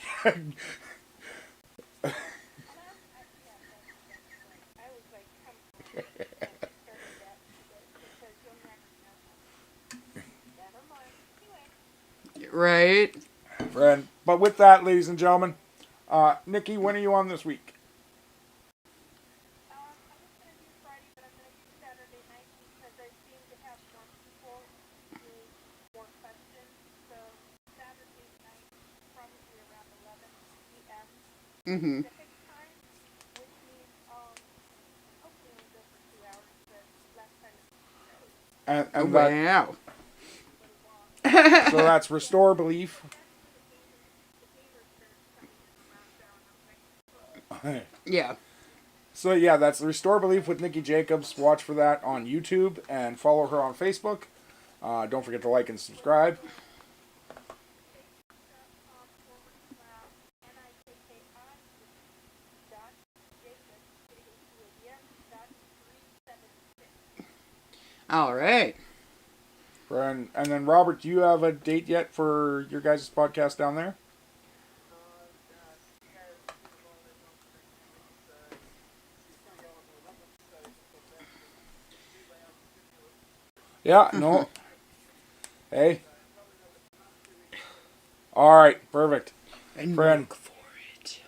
Speaker 4: Right.
Speaker 3: friend. But with that, ladies and gentlemen, Nikki, when are you on this week?
Speaker 4: Mm-hmm.
Speaker 3: And
Speaker 4: Wow.
Speaker 3: so that's Restore Belief.
Speaker 4: Yeah.
Speaker 3: So yeah, that's Restore Belief with Nikki Jacobs. Watch for that on YouTube and follow her on Facebook. Don't forget to like and subscribe.
Speaker 4: All right.
Speaker 3: And then Robert, do you have a date yet for your guys' podcast down there? Yeah, no. Hey. All right, perfect.
Speaker 4: And
Speaker 3: Friend.
Speaker 4: look for it.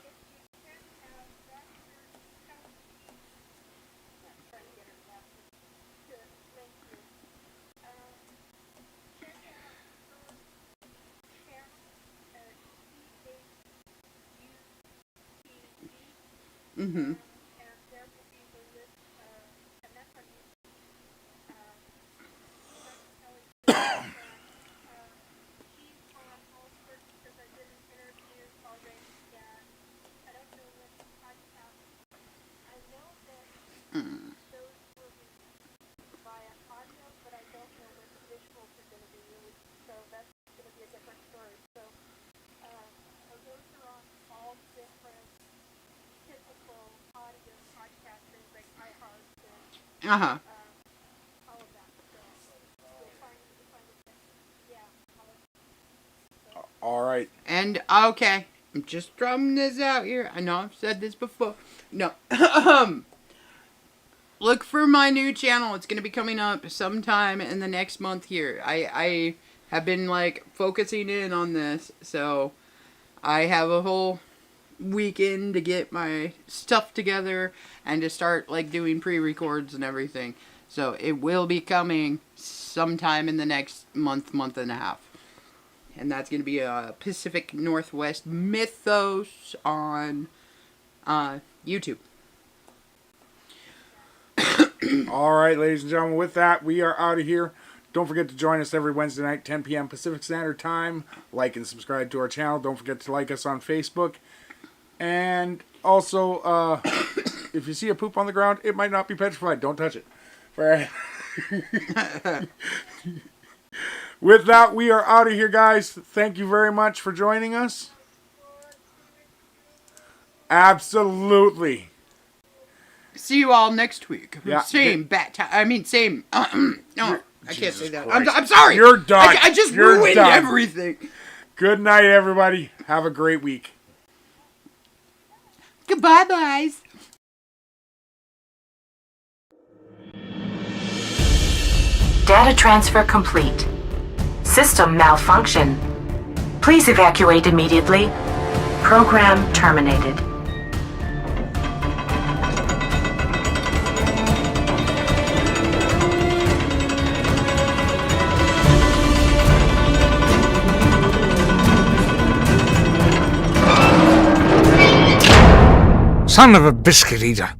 Speaker 4: Mm-hmm. Uh-huh.
Speaker 3: All right.
Speaker 4: And, okay, I'm just throwing this out here. I know I've said this before. No. Look for my new channel. It's going to be coming up sometime in the next month here. I have been, like, focusing in on this. So, I have a whole weekend to get my stuff together and to start, like, doing pre-records and everything. So, it will be coming sometime in the next month and a half. And that's going to be a Pacific Northwest mythos on YouTube.
Speaker 3: All right, ladies and gentlemen, with that, we are out of here. Don't forget to join us every Wednesday night, 10 p.m. Pacific Standard Time. Like and subscribe to our channel. Don't forget to like us on Facebook. And also, if you see a poop on the ground, it might not be petrified. Don't touch it. All right. With that, we are out of here, guys. Thank you very much for joining us. Absolutely.
Speaker 4: See you all next week.
Speaker 3: Yeah.
Speaker 4: Same bat time. I mean, same. No, I can't
Speaker 3: Jesus
Speaker 4: say that.
Speaker 3: Christ.
Speaker 4: I'm sorry.
Speaker 3: You're done.
Speaker 4: I just
Speaker 3: You're
Speaker 4: ruined
Speaker 3: done.
Speaker 4: everything.
Speaker 3: Good night, everybody. Have a great week.
Speaker 4: Goodbye, guys.
Speaker 1: Data transfer complete. System malfunction. Please evacuate immediately. Program terminated.
Speaker 5: Son of a biscuit eater.